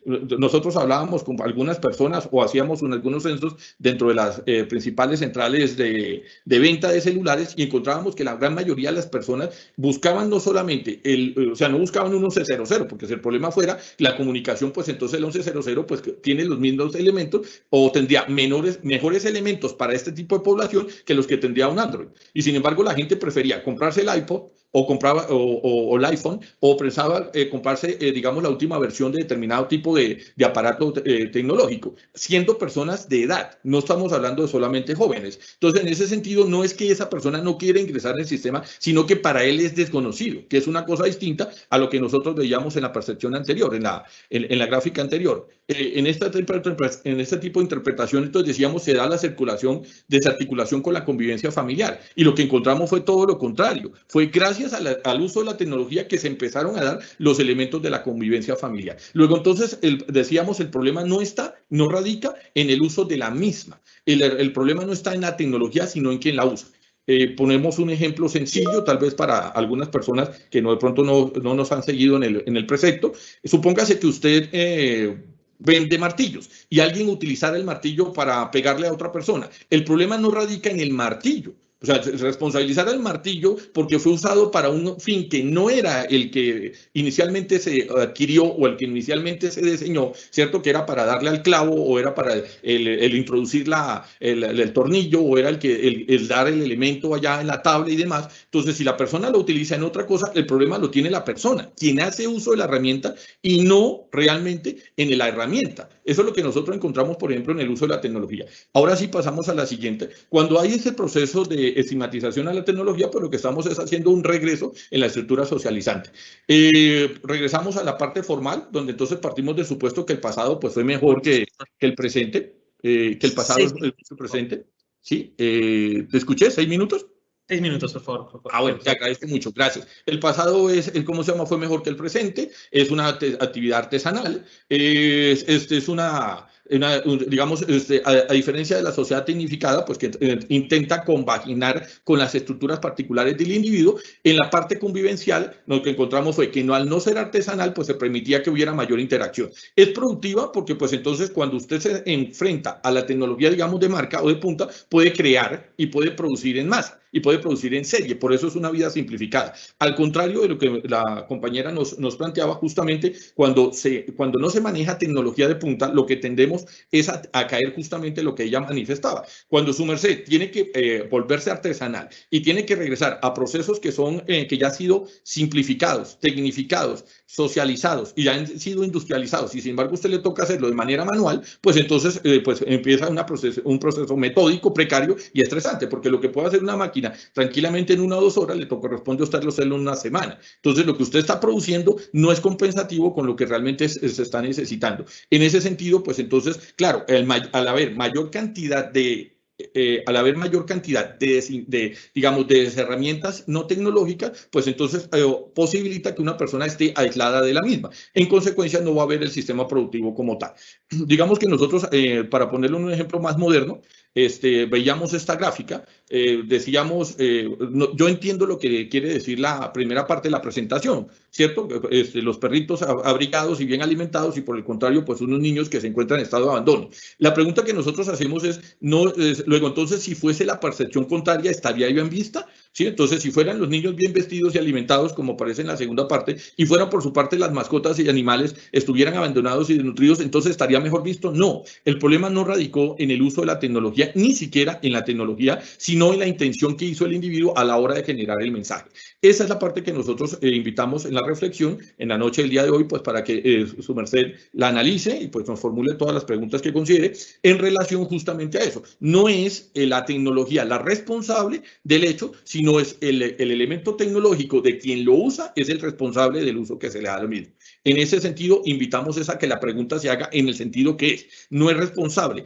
Nosotros hablábamos con algunas personas o hacíamos algunos censos dentro de las principales centrales de venta de celulares y encontrábamos que la gran mayoría de las personas buscaban no solamente no buscaban un 1100, porque si el problema fuera la comunicación, pues entonces el 1100 pues tiene los mismos elementos o tendría mejores elementos para este tipo de población que los que tendría un Android. Y sin embargo, la gente prefería comprarse el iPod o compraba o el iPhone o pensaba comprarse, digamos, la última versión de determinado tipo de aparato tecnológico, siendo personas de edad. No estamos hablando de solamente jóvenes. Entonces, en ese sentido, no es que esa persona no quiera ingresar en el sistema, sino que para él es desconocido, que es una cosa distinta a lo que nosotros veíamos en la percepción anterior, en la gráfica anterior. En este tipo de interpretación, entonces decíamos, se da la desarticulación con la convivencia familiar. Y lo que encontramos fue todo lo contrario. Fue gracias al uso de la tecnología que se empezaron a dar los elementos de la convivencia familiar. Luego, entonces, decíamos, el problema no radica en el uso de la misma. El problema no está en la tecnología, sino en quien la usa. Ponemos un ejemplo sencillo, tal vez para algunas personas que de pronto no nos han seguido en el precepto. Supóngase que usted vende martillos y alguien utilizara el martillo para pegarle a otra persona. El problema no radica en el martillo. O sea, responsabilizar al martillo porque fue usado para un fin que no era el que inicialmente se adquirió o el que inicialmente se diseñó, ¿cierto? Que era para darle al clavo o era para el introducir el tornillo o era el dar el elemento allá en la tabla y demás. Entonces, si la persona lo utiliza en otra cosa, el problema lo tiene la persona, quien hace uso de la herramienta y no realmente en la herramienta. Eso es lo que nosotros encontramos, por ejemplo, en el uso de la tecnología. Ahora sí pasamos a la siguiente. Cuando hay ese proceso de estigmatización a la tecnología, pues lo que estamos es haciendo un regreso en la estructura socializante. Regresamos a la parte formal, donde entonces partimos del supuesto que el pasado pues, fue mejor que el presente, que el pasado es el presente. ¿Sí? ¿Te escuché? ¿6 minutos? 6 minutos, por favor. Bueno, te agradezco mucho, gracias. El pasado ¿cómo se llama? Fue mejor que el presente, es una actividad artesanal, es una digamos, a diferencia de la sociedad tecnificada, pues que intenta compaginar con las estructuras particulares del individuo, en la parte convivencial lo que encontramos fue que al no ser artesanal, pues se permitía que hubiera mayor interacción. Es productiva porque pues entonces cuando usted se enfrenta a la tecnología, digamos, de marca o de punta, puede crear y puede producir en masa y puede producir en serie, por eso es una vida simplificada. Al contrario de lo que la compañera nos planteaba, justamente cuando no se maneja tecnología de punta, lo que tendemos es a caer justamente en lo que ella manifestaba. Cuando su merced tiene que volverse artesanal y tiene que regresar a procesos que ya han sido simplificados, tecnificados, socializados y ya han sido industrializados, y sin embargo usted le toca hacerlo de manera manual, pues entonces pues empieza un proceso metódico, precario y estresante, porque lo que puede hacer una máquina tranquilamente en 1 o 2 horas, le corresponde a usted hacerlo en 1 semana. Entonces, lo que usted está produciendo no es compensativo con lo que realmente se está necesitando. En ese sentido, pues entonces, claro, al haber mayor cantidad de digamos, de herramientas no tecnológicas, pues entonces posibilita que una persona esté aislada de la misma. En consecuencia, no va a haber el sistema productivo como tal. Digamos que nosotros, para ponerlo en un ejemplo más moderno, veíamos esta gráfica, decíamos, yo entiendo lo que quiere decir la primera parte de la presentación, ¿cierto? Los perritos abrigados y bien alimentados y por el contrario, pues unos niños que se encuentran en estado de abandono. La pregunta que nosotros hacemos es, luego entonces, si fuese la percepción contraria, ¿estaría bien vista? ¿sí? Entonces, si fueran los niños bien vestidos y alimentados, como aparece en la segunda parte, y fueran por su parte las mascotas y animales estuvieran abandonados y desnutridos, entonces estaría mejor visto. No, el problema no radicó en el uso de la tecnología, ni siquiera en la tecnología, sino en la intención que hizo el individuo a la hora de generar el mensaje. Esa es la parte que nosotros invitamos en la reflexión en la noche del día de hoy, pues para que su merced la analice y pues nos formule todas las preguntas que considere en relación justamente a eso. No es la tecnología la responsable del hecho, sino es el elemento tecnológico de quien lo usa, es el responsable del uso que se le da al mismo. En ese sentido, invitamos a que la pregunta se haga en el sentido que es, no es responsable,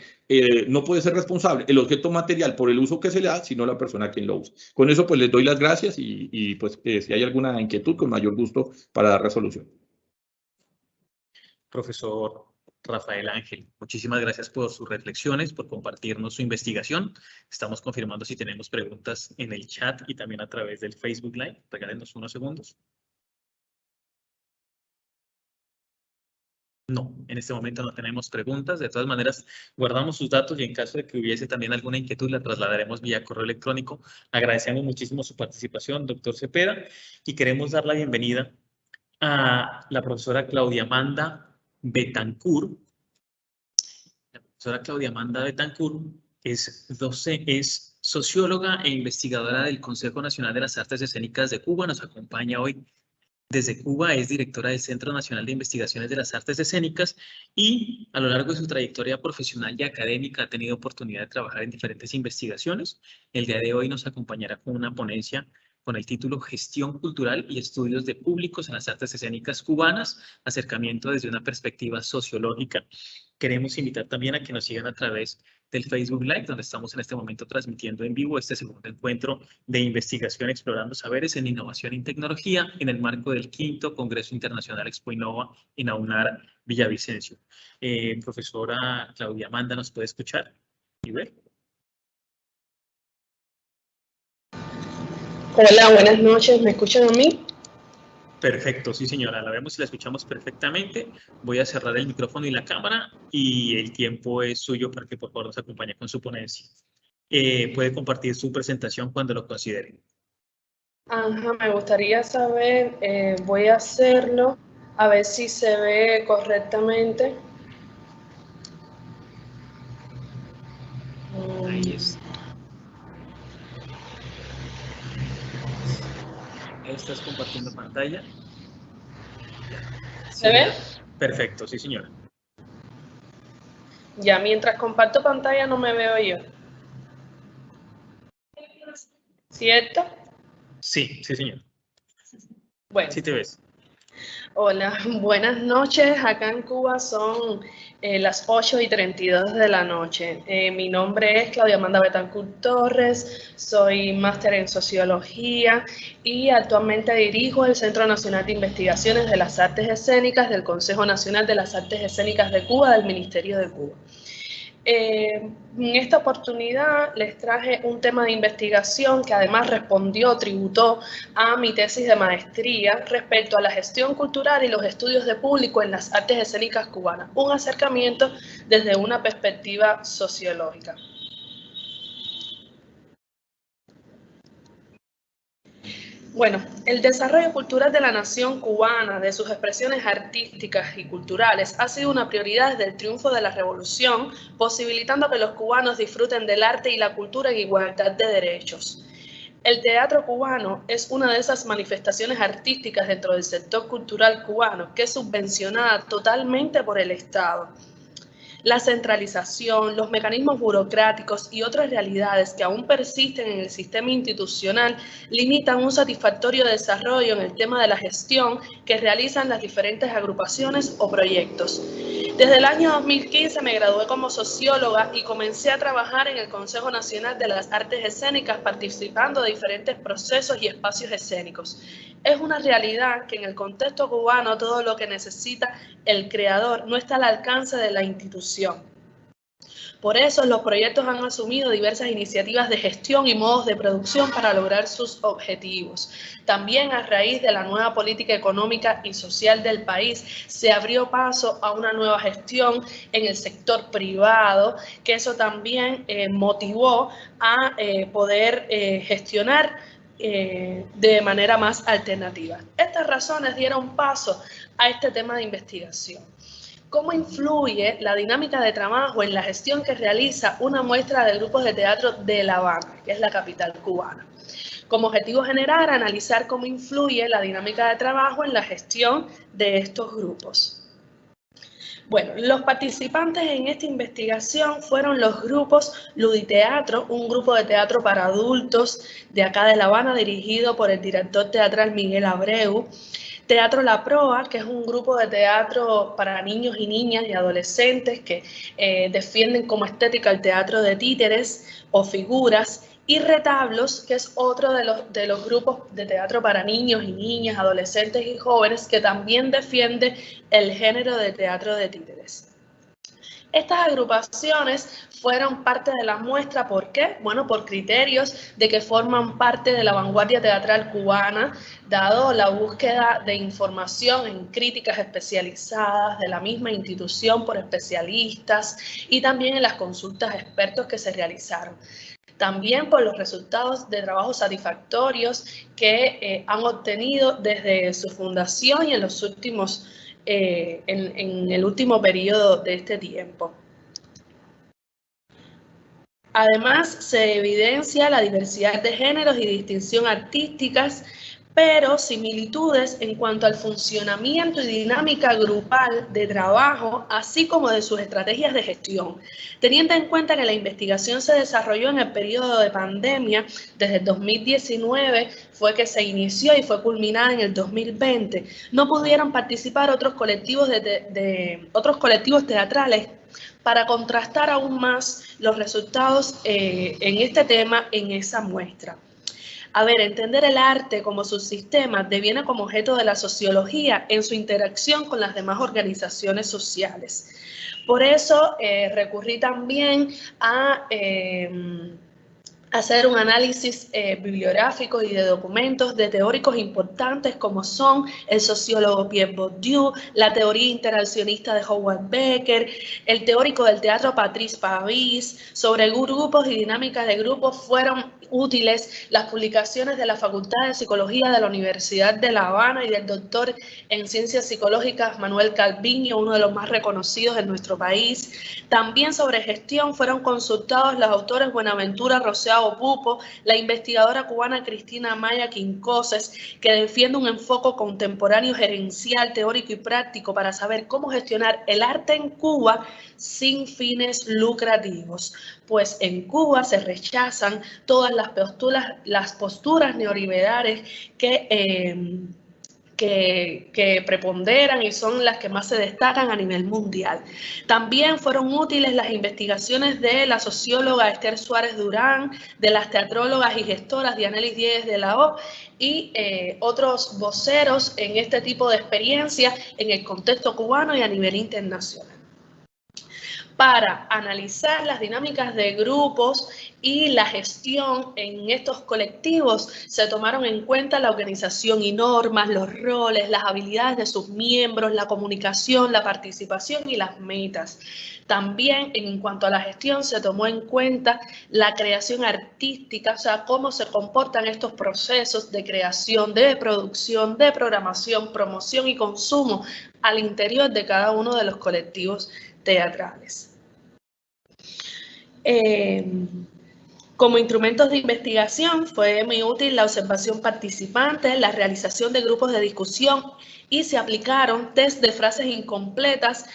no puede ser responsable el objeto material por el uso que se le da, sino la persona a quien lo usa. Con eso, pues les doy las gracias y pues si hay alguna inquietud, con mayor gusto para dar resolución. Profesor Rafael Ángel, muchísimas gracias por sus reflexiones, por compartirnos su investigación. Estamos confirmando si tenemos preguntas en el chat y también a través del Facebook Live. Regálenos unos segundos. No, en este momento no tenemos preguntas. De todas maneras, guardamos sus datos y en caso de que hubiese también alguna inquietud, la trasladaremos vía correo electrónico. Agradecemos muchísimo su participación, doctor Cepeda, y queremos dar la bienvenida a la profesora Claudia Amanda Betancourt. La profesora Claudia Amanda Betancourt es socióloga e investigadora del Consejo Nacional de las Artes Escénicas de Cuba. Nos acompaña hoy desde Cuba, es directora del Centro Nacional de Investigaciones de las Artes Escénicas y a lo largo de su trayectoria profesional y académica ha tenido oportunidad de trabajar en diferentes investigaciones. El día de hoy nos acompañará con una ponencia con el título Gestión Cultural y Estudios de Públicos en las Artes Escénicas Cubanas, acercamiento desde una perspectiva sociológica. Queremos invitar también a que nos sigan a través del Facebook Live, donde estamos en este momento transmitiendo en vivo este segundo encuentro de investigación explorando saberes en innovación y tecnología en el marco del 5º Congreso Internacional Expo Innova en AUNAR Villavicencio. Profesora Claudia Amanda, ¿nos puede escuchar y ver? Hola, buenas noches. ¿Me escuchan a mí? Perfecto, sí señora, la vemos y la escuchamos perfectamente. Voy a cerrar el micrófono y la cámara y el tiempo es suyo para que por favor nos acompañe con su ponencia. Puede compartir su presentación cuando lo considere. Ajá, me gustaría saber, voy a hacerlo, a ver si se ve correctamente. Ahí es. ¿Estás compartiendo pantalla? ¿Se ve? Perfecto, sí señora. Ya, mientras comparto pantalla no me veo yo. ¿Cierto? Sí, sí señora. Bueno. Sí te ves. Hola, buenas noches. Acá en Cuba son las 8:32 de la noche. Mi nombre es Claudia Amanda Betancourt Torres, soy máster en Sociología y actualmente dirijo el Centro Nacional de Investigaciones de las Artes Escénicas del Consejo Nacional de las Artes Escénicas de Cuba, del Ministerio de Cuba. En esta oportunidad les traje un tema de investigación que además tributó a mi tesis de maestría respecto a la gestión cultural y los estudios de público en las artes escénicas cubanas, un acercamiento desde una perspectiva sociológica. Bueno, el desarrollo cultural de la nación cubana, de sus expresiones artísticas y culturales, ha sido una prioridad desde el triunfo de la revolución, posibilitando que los cubanos disfruten del arte y la cultura en igualdad de derechos. El teatro cubano es una de esas manifestaciones artísticas dentro del sector cultural cubano que es subvencionada totalmente por el Estado. La centralización, los mecanismos burocráticos y otras realidades que aún persisten en el sistema institucional limitan un satisfactorio desarrollo en el tema de la gestión que realizan las diferentes agrupaciones o proyectos. Desde el año 2015 me gradué como socióloga y comencé a trabajar en el Consejo Nacional de las Artes Escénicas participando de diferentes procesos y espacios escénicos. Es una realidad que en el contexto cubano todo lo que necesita el creador no está al alcance de la institución. Por eso los proyectos han asumido diversas iniciativas de gestión y modos de producción para lograr sus objetivos. También a raíz de la nueva política económica y social del país se abrió paso a una nueva gestión en el sector privado, que eso también motivó a poder gestionar de manera más alternativa. Estas razones dieron paso a este tema de investigación. ¿Cómo influye la dinámica de trabajo en la gestión que realiza una muestra de grupos de teatro de La Habana, que es la capital cubana? Como objetivo general, analizar cómo influye la dinámica de trabajo en la gestión de estos grupos. Bueno, los participantes en esta investigación fueron los grupos Luditeatro, un grupo de teatro para adultos de acá de La Habana dirigido por el director teatral Miguel Abreu. Teatro La Proa, que es un grupo de teatro para niños y niñas y adolescentes que defienden como estética el teatro de títeres o figuras. Y Retablos, que es otro de los grupos de teatro para niños y niñas, adolescentes y jóvenes que también defiende el género de teatro de títeres. Estas agrupaciones fueron parte de la muestra, ¿por qué? Bueno, por criterios de que forman parte de la vanguardia teatral cubana, dado la búsqueda de información en críticas especializadas de la misma institución por especialistas y también en las consultas expertos que se realizaron. También por los resultados de trabajos satisfactorios que han obtenido desde su fundación y en los últimos en el último periodo de este tiempo. Además, se evidencia la diversidad de géneros y distinción artísticas, pero similitudes en cuanto al funcionamiento y dinámica grupal de trabajo, así como de sus estrategias de gestión. Teniendo en cuenta que la investigación se desarrolló en el periodo de pandemia, desde el 2019 fue que se inició y fue culminada en el 2020, no pudieron participar otros colectivos teatrales para contrastar aún más los resultados en este tema en esa muestra. A ver, entender el arte como subsistema deviene como objeto de la sociología en su interacción con las demás organizaciones sociales. Por eso recurrí también a hacer un análisis bibliográfico y de documentos de teóricos importantes como son el sociólogo Pierre Bourdieu, la teoría interaccionista de Howard Becker, el teórico del teatro Patrice Pavis. Sobre grupos y dinámicas de grupos fueron útiles las publicaciones de la Facultad de Psicología de la Universidad de La Habana y del doctor en Ciencias Psicológicas Manuel Calviño, uno de los más reconocidos en nuestro país. También sobre gestión fueron consultados los autores Buenaventura Roseado Pupo, la investigadora cubana Cristina Maya Quincoses, que defiende un enfoque contemporáneo gerencial, teórico y práctico para saber cómo gestionar el arte en Cuba sin fines lucrativos. Pues en Cuba se rechazan todas las posturas neoliberales que preponderan y son las que más se destacan a nivel mundial. También fueron útiles las investigaciones de la socióloga Esther Suárez Durán, de las teatrólogas y gestoras Dianelis Diez de la O y otros voceros en este tipo de experiencias en el contexto cubano y a nivel internacional. Para analizar las dinámicas de grupos y la gestión en estos colectivos, se tomaron en cuenta la organización y normas, los roles, las habilidades de sus miembros, la comunicación, la participación y las metas. También en cuanto a la gestión se tomó en cuenta la creación artística, o sea, cómo se comportan estos procesos de creación, de producción, de programación, promoción y consumo al interior de cada uno de los colectivos teatrales. Como instrumentos de investigación fue muy útil la observación participante, la realización de grupos de discusión y se aplicaron test de frases incompletas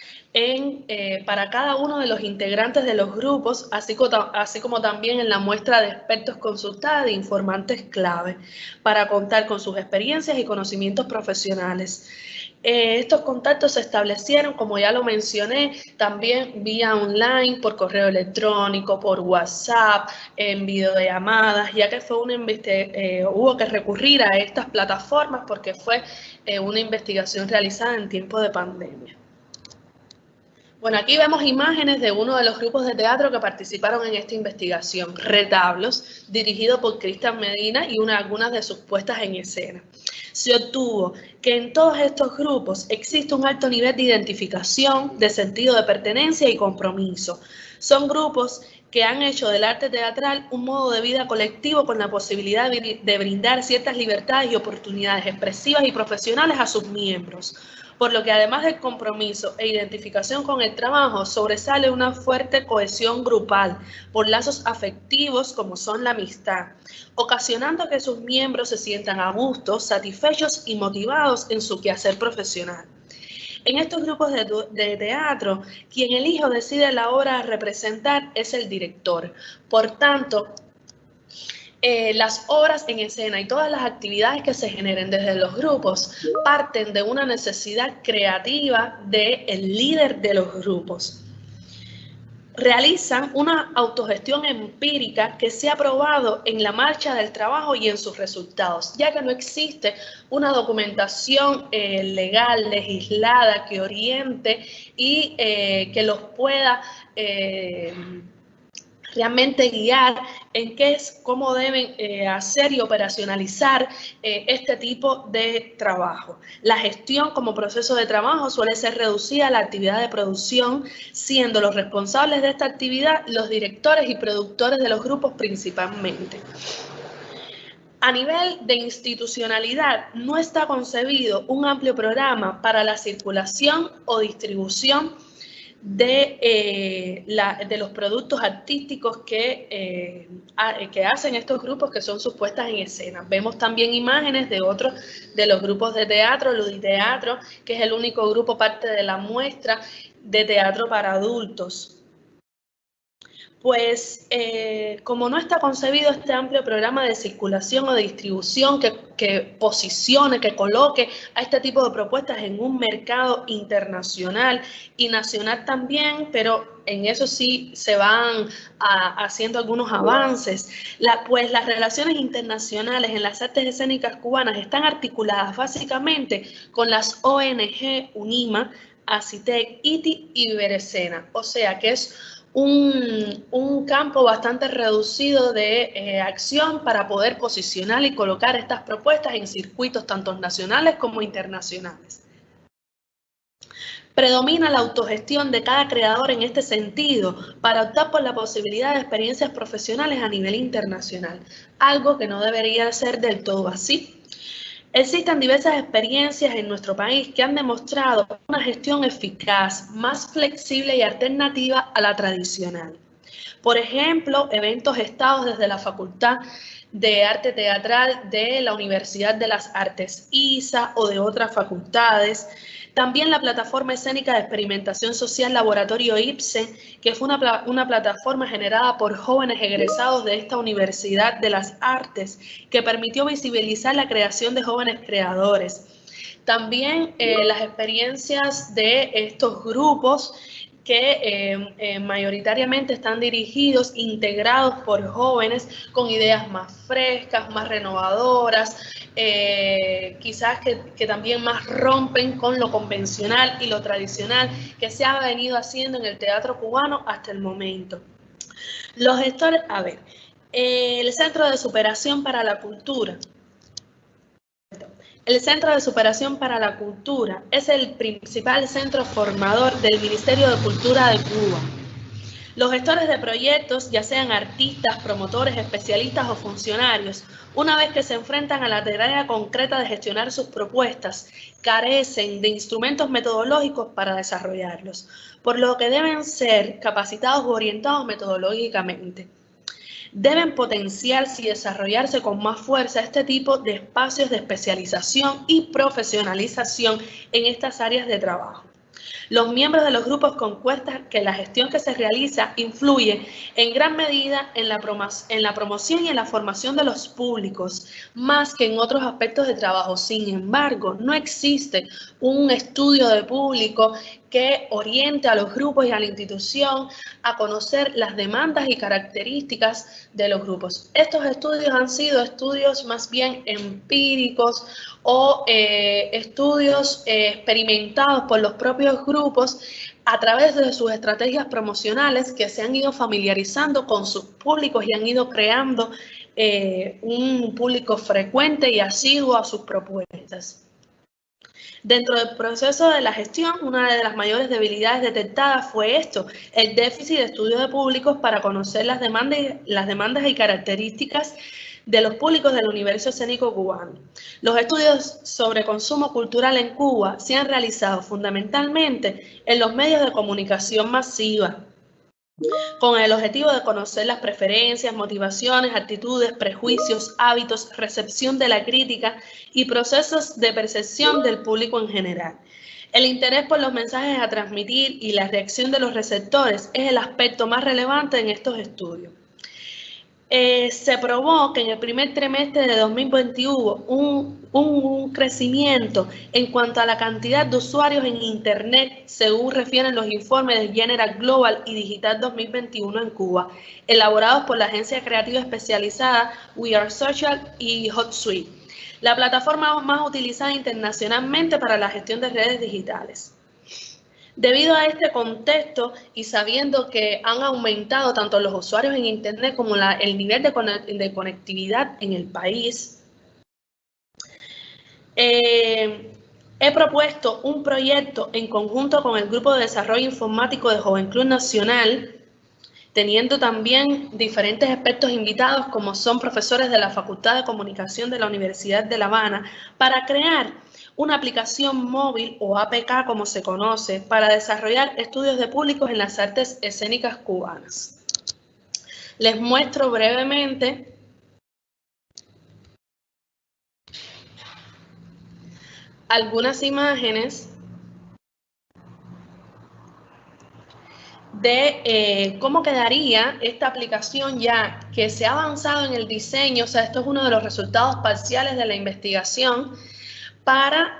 para cada uno de los integrantes de los grupos, así como también en la muestra de expertos consultada de informantes clave para contar con sus experiencias y conocimientos profesionales. Estos contactos se establecieron, como ya lo mencioné, también vía online, por correo electrónico, por WhatsApp, en videollamadas, ya que hubo que recurrir a estas plataformas porque fue una investigación realizada en tiempo de pandemia. Bueno, aquí vemos imágenes de uno de los grupos de teatro que participaron en esta investigación, Retablos, dirigido por Cristian Medina y algunas de sus puestas en escena. Se obtuvo que en todos estos grupos existe un alto nivel de identificación, de sentido de pertenencia y compromiso. Son grupos que han hecho del arte teatral un modo de vida colectivo con la posibilidad de brindar ciertas libertades y oportunidades expresivas y profesionales a sus miembros. Por lo que además del compromiso e identificación con el trabajo, sobresale una fuerte cohesión grupal por lazos afectivos como son la amistad, ocasionando que sus miembros se sientan a gusto, satisfechos y motivados en su quehacer profesional. En estos grupos de teatro, quien elige o decide la obra a representar es el director. Por tanto, las obras en escena y todas las actividades que se generen desde los grupos parten de una necesidad creativa del líder de los grupos. Realizan una autogestión empírica que se ha probado en la marcha del trabajo y en sus resultados, ya que no existe una documentación legal, legislada, que oriente y que los pueda realmente guiar en cómo deben hacer y operacionalizar este tipo de trabajo. La gestión como proceso de trabajo suele ser reducida a la actividad de producción, siendo los responsables de esta actividad los directores y productores de los grupos principalmente. A nivel de institucionalidad, no está concebido un amplio programa para la circulación o distribución de los productos artísticos que hacen estos grupos, que son sus puestas en escena. Vemos también imágenes de otros de los grupos de teatro, Luditeatro, que es el único grupo parte de la muestra de teatro para adultos. Pues como no está concebido este amplio programa de circulación o de distribución que posicione, que coloque a este tipo de propuestas en un mercado internacional y nacional también, pero en eso sí se van haciendo algunos avances, pues las relaciones internacionales en las artes escénicas cubanas están articuladas básicamente con las ONG UNIMA, ACITEC, ITI y Iberescena, o sea que es un campo bastante reducido de acción para poder posicionar y colocar estas propuestas en circuitos tanto nacionales como internacionales. Predomina la autogestión de cada creador en este sentido para optar por la posibilidad de experiencias profesionales a nivel internacional, algo que no debería ser del todo así. Existen diversas experiencias en nuestro país que han demostrado una gestión eficaz, más flexible y alternativa a la tradicional. Por ejemplo, eventos gestados desde la Facultad de Arte Teatral de la Universidad de las Artes ISA o de otras facultades. También la plataforma escénica de experimentación social Laboratorio IPSE, que fue una plataforma generada por jóvenes egresados de esta Universidad de las Artes, que permitió visibilizar la creación de jóvenes creadores. También las experiencias de estos grupos que mayoritariamente están dirigidos, integrados por jóvenes con ideas más frescas, más renovadoras, quizás que también más rompen con lo convencional y lo tradicional que se ha venido haciendo en el teatro cubano hasta el momento. Los gestores, el Centro de Superación para la Cultura. El Centro de Superación para la Cultura es el principal centro formador del Ministerio de Cultura de Cuba. Los gestores de proyectos, ya sean artistas, promotores, especialistas o funcionarios, una vez que se enfrentan a la tarea concreta de gestionar sus propuestas, carecen de instrumentos metodológicos para desarrollarlos, por lo que deben ser capacitados o orientados metodológicamente. Deben potenciarse y desarrollarse con más fuerza este tipo de espacios de especialización y profesionalización en estas áreas de trabajo. Los miembros de los grupos concuerdan que la gestión que se realiza influye en gran medida en la promoción y en la formación de los públicos, más que en otros aspectos de trabajo. Sin embargo, no existe un estudio de público que oriente a los grupos y a la institución a conocer las demandas y características de los grupos. Estos estudios han sido estudios más bien empíricos o estudios experimentados por los propios grupos a través de sus estrategias promocionales que se han ido familiarizando con sus públicos y han ido creando un público frecuente y asiduo a sus propuestas. Dentro del proceso de la gestión, una de las mayores debilidades detectadas fue el déficit de estudios de públicos para conocer las demandas y características de los públicos del universo escénico cubano. Los estudios sobre consumo cultural en Cuba se han realizado fundamentalmente en los medios de comunicación masiva, con el objetivo de conocer las preferencias, motivaciones, actitudes, prejuicios, hábitos, recepción de la crítica y procesos de percepción del público en general. El interés por los mensajes a transmitir y la reacción de los receptores es el aspecto más relevante en estos estudios. Se probó que en el primer trimestre de 2021 hubo un crecimiento en cuanto a la cantidad de usuarios en Internet, según refieren los informes de General Global y Digital 2021 en Cuba, elaborados por la agencia creativa especializada We Are Social y HotSuite, la plataforma más utilizada internacionalmente para la gestión de redes digitales. Debido a este contexto y sabiendo que han aumentado tanto los usuarios en Internet como el nivel de conectividad en el país, he propuesto un proyecto en conjunto con el Grupo de Desarrollo Informático de Joven Club Nacional, teniendo también diferentes expertos invitados como son profesores de la Facultad de Comunicación de la Universidad de La Habana, para crear una aplicación móvil o APK como se conoce, para desarrollar estudios de públicos en las artes escénicas cubanas. Les muestro brevemente algunas imágenes de cómo quedaría esta aplicación ya que se ha avanzado en el diseño. O sea, esto es uno de los resultados parciales de la investigación para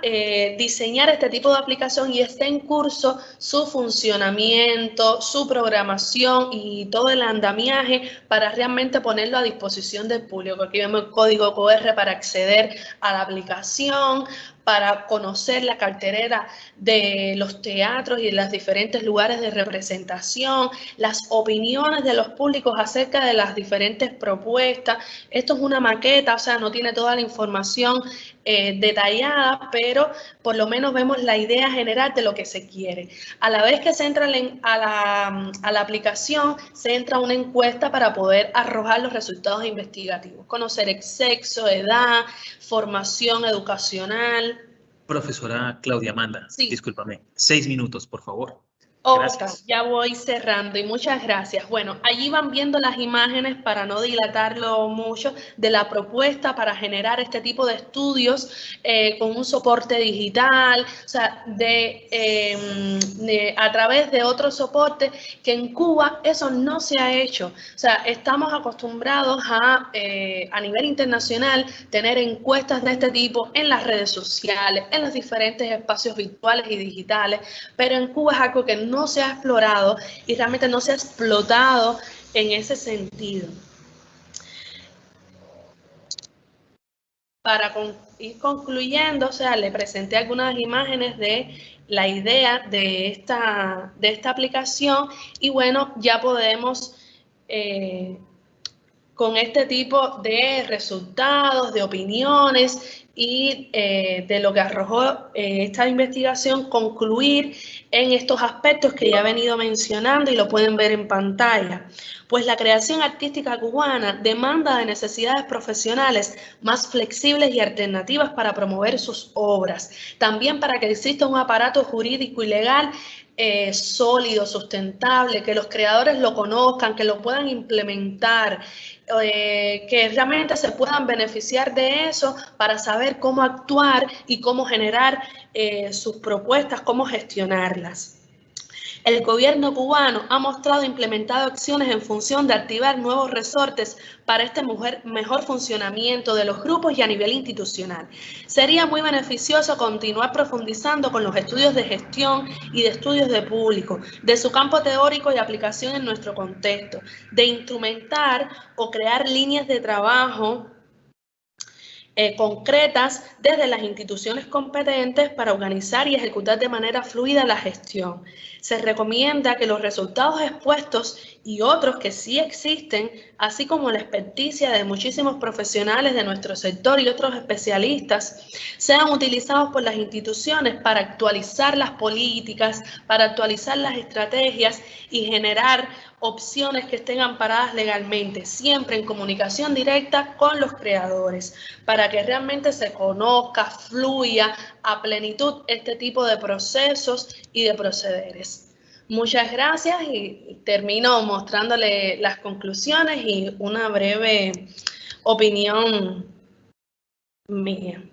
diseñar este tipo de aplicación, y está en curso su funcionamiento, su programación y todo el andamiaje para realmente ponerlo a disposición del público. Aquí vemos el código QR para acceder a la aplicación, para conocer la cartelera de los teatros y de los diferentes lugares de representación, las opiniones de los públicos acerca de las diferentes propuestas. Esto es una maqueta, o sea, no tiene toda la información detallada, pero por lo menos vemos la idea general de lo que se quiere. A la vez que se entra a la aplicación, se entra a una encuesta para poder arrojar los resultados investigativos, conocer el sexo, edad, formación educacional. Profesora Claudia Amanda, sí. Discúlpame, 6 minutos, por favor. Gracias. Ya voy cerrando y muchas gracias. Bueno, allí van viendo las imágenes, para no dilatarlo mucho, de la propuesta para generar este tipo de estudios con un soporte digital, o sea, a través de otro soporte que en Cuba eso no se ha hecho. O sea, estamos acostumbrados a nivel internacional tener encuestas de este tipo en las redes sociales, en los diferentes espacios virtuales y digitales, pero en Cuba es algo que no se ha explorado y realmente no se ha explotado en ese sentido. Para ir concluyendo, o sea, le presenté algunas imágenes de la idea de esta aplicación, y bueno, ya podemos con este tipo de resultados, de opiniones y de lo que arrojó esta investigación, concluir en estos aspectos que ya he venido mencionando y lo pueden ver en pantalla. Pues la creación artística cubana demanda de necesidades profesionales más flexibles y alternativas para promover sus obras. También para que exista un aparato jurídico y legal sólido, sustentable, que los creadores lo conozcan, que lo puedan implementar, que realmente se puedan beneficiar de eso para saber cómo actuar y cómo generar sus propuestas, cómo gestionarlas. El gobierno cubano ha mostrado e implementado acciones en función de activar nuevos resortes para este mejor funcionamiento de los grupos y a nivel institucional. Sería muy beneficioso continuar profundizando con los estudios de gestión y de estudios de público, de su campo teórico y aplicación en nuestro contexto, de instrumentar o crear líneas de trabajo concretas desde las instituciones competentes para organizar y ejecutar de manera fluida la gestión. Se recomienda que los resultados expuestos y otros que sí existen, así como la experticia de muchísimos profesionales de nuestro sector y otros especialistas, sean utilizados por las instituciones para actualizar las políticas, para actualizar las estrategias y generar opciones que estén amparadas legalmente, siempre en comunicación directa con los creadores, para que realmente se conozca, fluya a plenitud este tipo de procesos y de procederes. Muchas gracias y termino mostrándole las conclusiones y una breve opinión mía.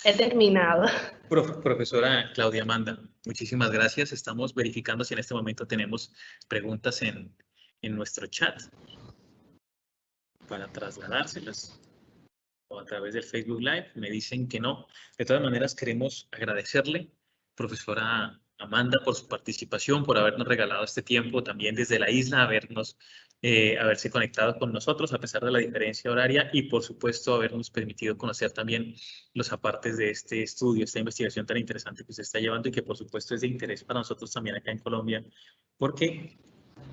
He terminado. Profesora Claudia Amanda, muchísimas gracias. Estamos verificando si en este momento tenemos preguntas en nuestro chat para trasladárselas o a través del Facebook Live. Me dicen que no. De todas maneras, queremos agradecerle, profesora Amanda, por su participación, por habernos regalado este tiempo también desde la isla, haberse conectado con nosotros a pesar de la diferencia horaria y, por supuesto, habernos permitido conocer también los apartes de este estudio, esta investigación tan interesante que se está llevando y que, por supuesto, es de interés para nosotros también acá en Colombia, porque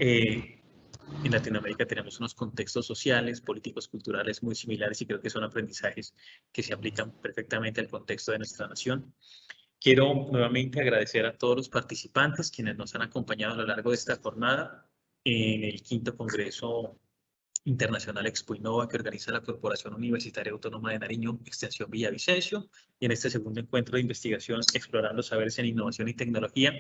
en Latinoamérica tenemos unos contextos sociales, políticos, culturales muy similares y creo que son aprendizajes que se aplican perfectamente al contexto de nuestra nación. Quiero nuevamente agradecer a todos los participantes quienes nos han acompañado a lo largo de esta jornada en el 5º Congreso Internacional Expo Innova que organiza la Corporación Universitaria Autónoma de Nariño, Extensión Villavicencio, y en este segundo encuentro de investigación Explorando Saberes en Innovación y Tecnología,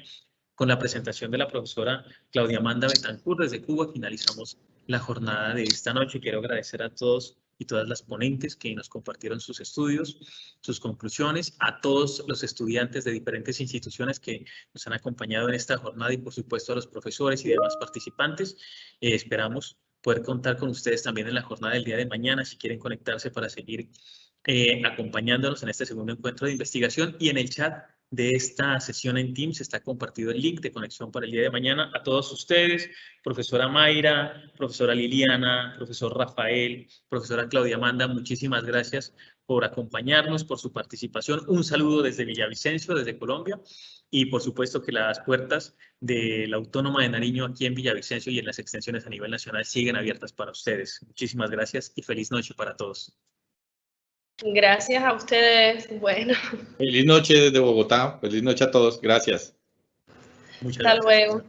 con la presentación de la profesora Claudia Amanda Betancourt desde Cuba. Finalizamos la jornada de esta noche. Quiero agradecer a todos y todas las ponentes que nos compartieron sus estudios, sus conclusiones, a todos los estudiantes de diferentes instituciones que nos han acompañado en esta jornada y por supuesto a los profesores y demás participantes. Esperamos poder contar con ustedes también en la jornada del día de mañana si quieren conectarse para seguir acompañándonos en este segundo encuentro de investigación, y en el chat de esta sesión en Teams está compartido el link de conexión para el día de mañana. A todos ustedes, profesora Mayra, profesora Liliana, profesor Rafael, profesora Claudia Amanda, muchísimas gracias por acompañarnos, por su participación. Un saludo desde Villavicencio, desde Colombia, y por supuesto que las puertas de la Autónoma de Nariño aquí en Villavicencio y en las extensiones a nivel nacional siguen abiertas para ustedes. Muchísimas gracias y feliz noche para todos. Gracias a ustedes. Bueno. Feliz noche desde Bogotá. Feliz noche a todos. Gracias. Muchas gracias. Hasta luego.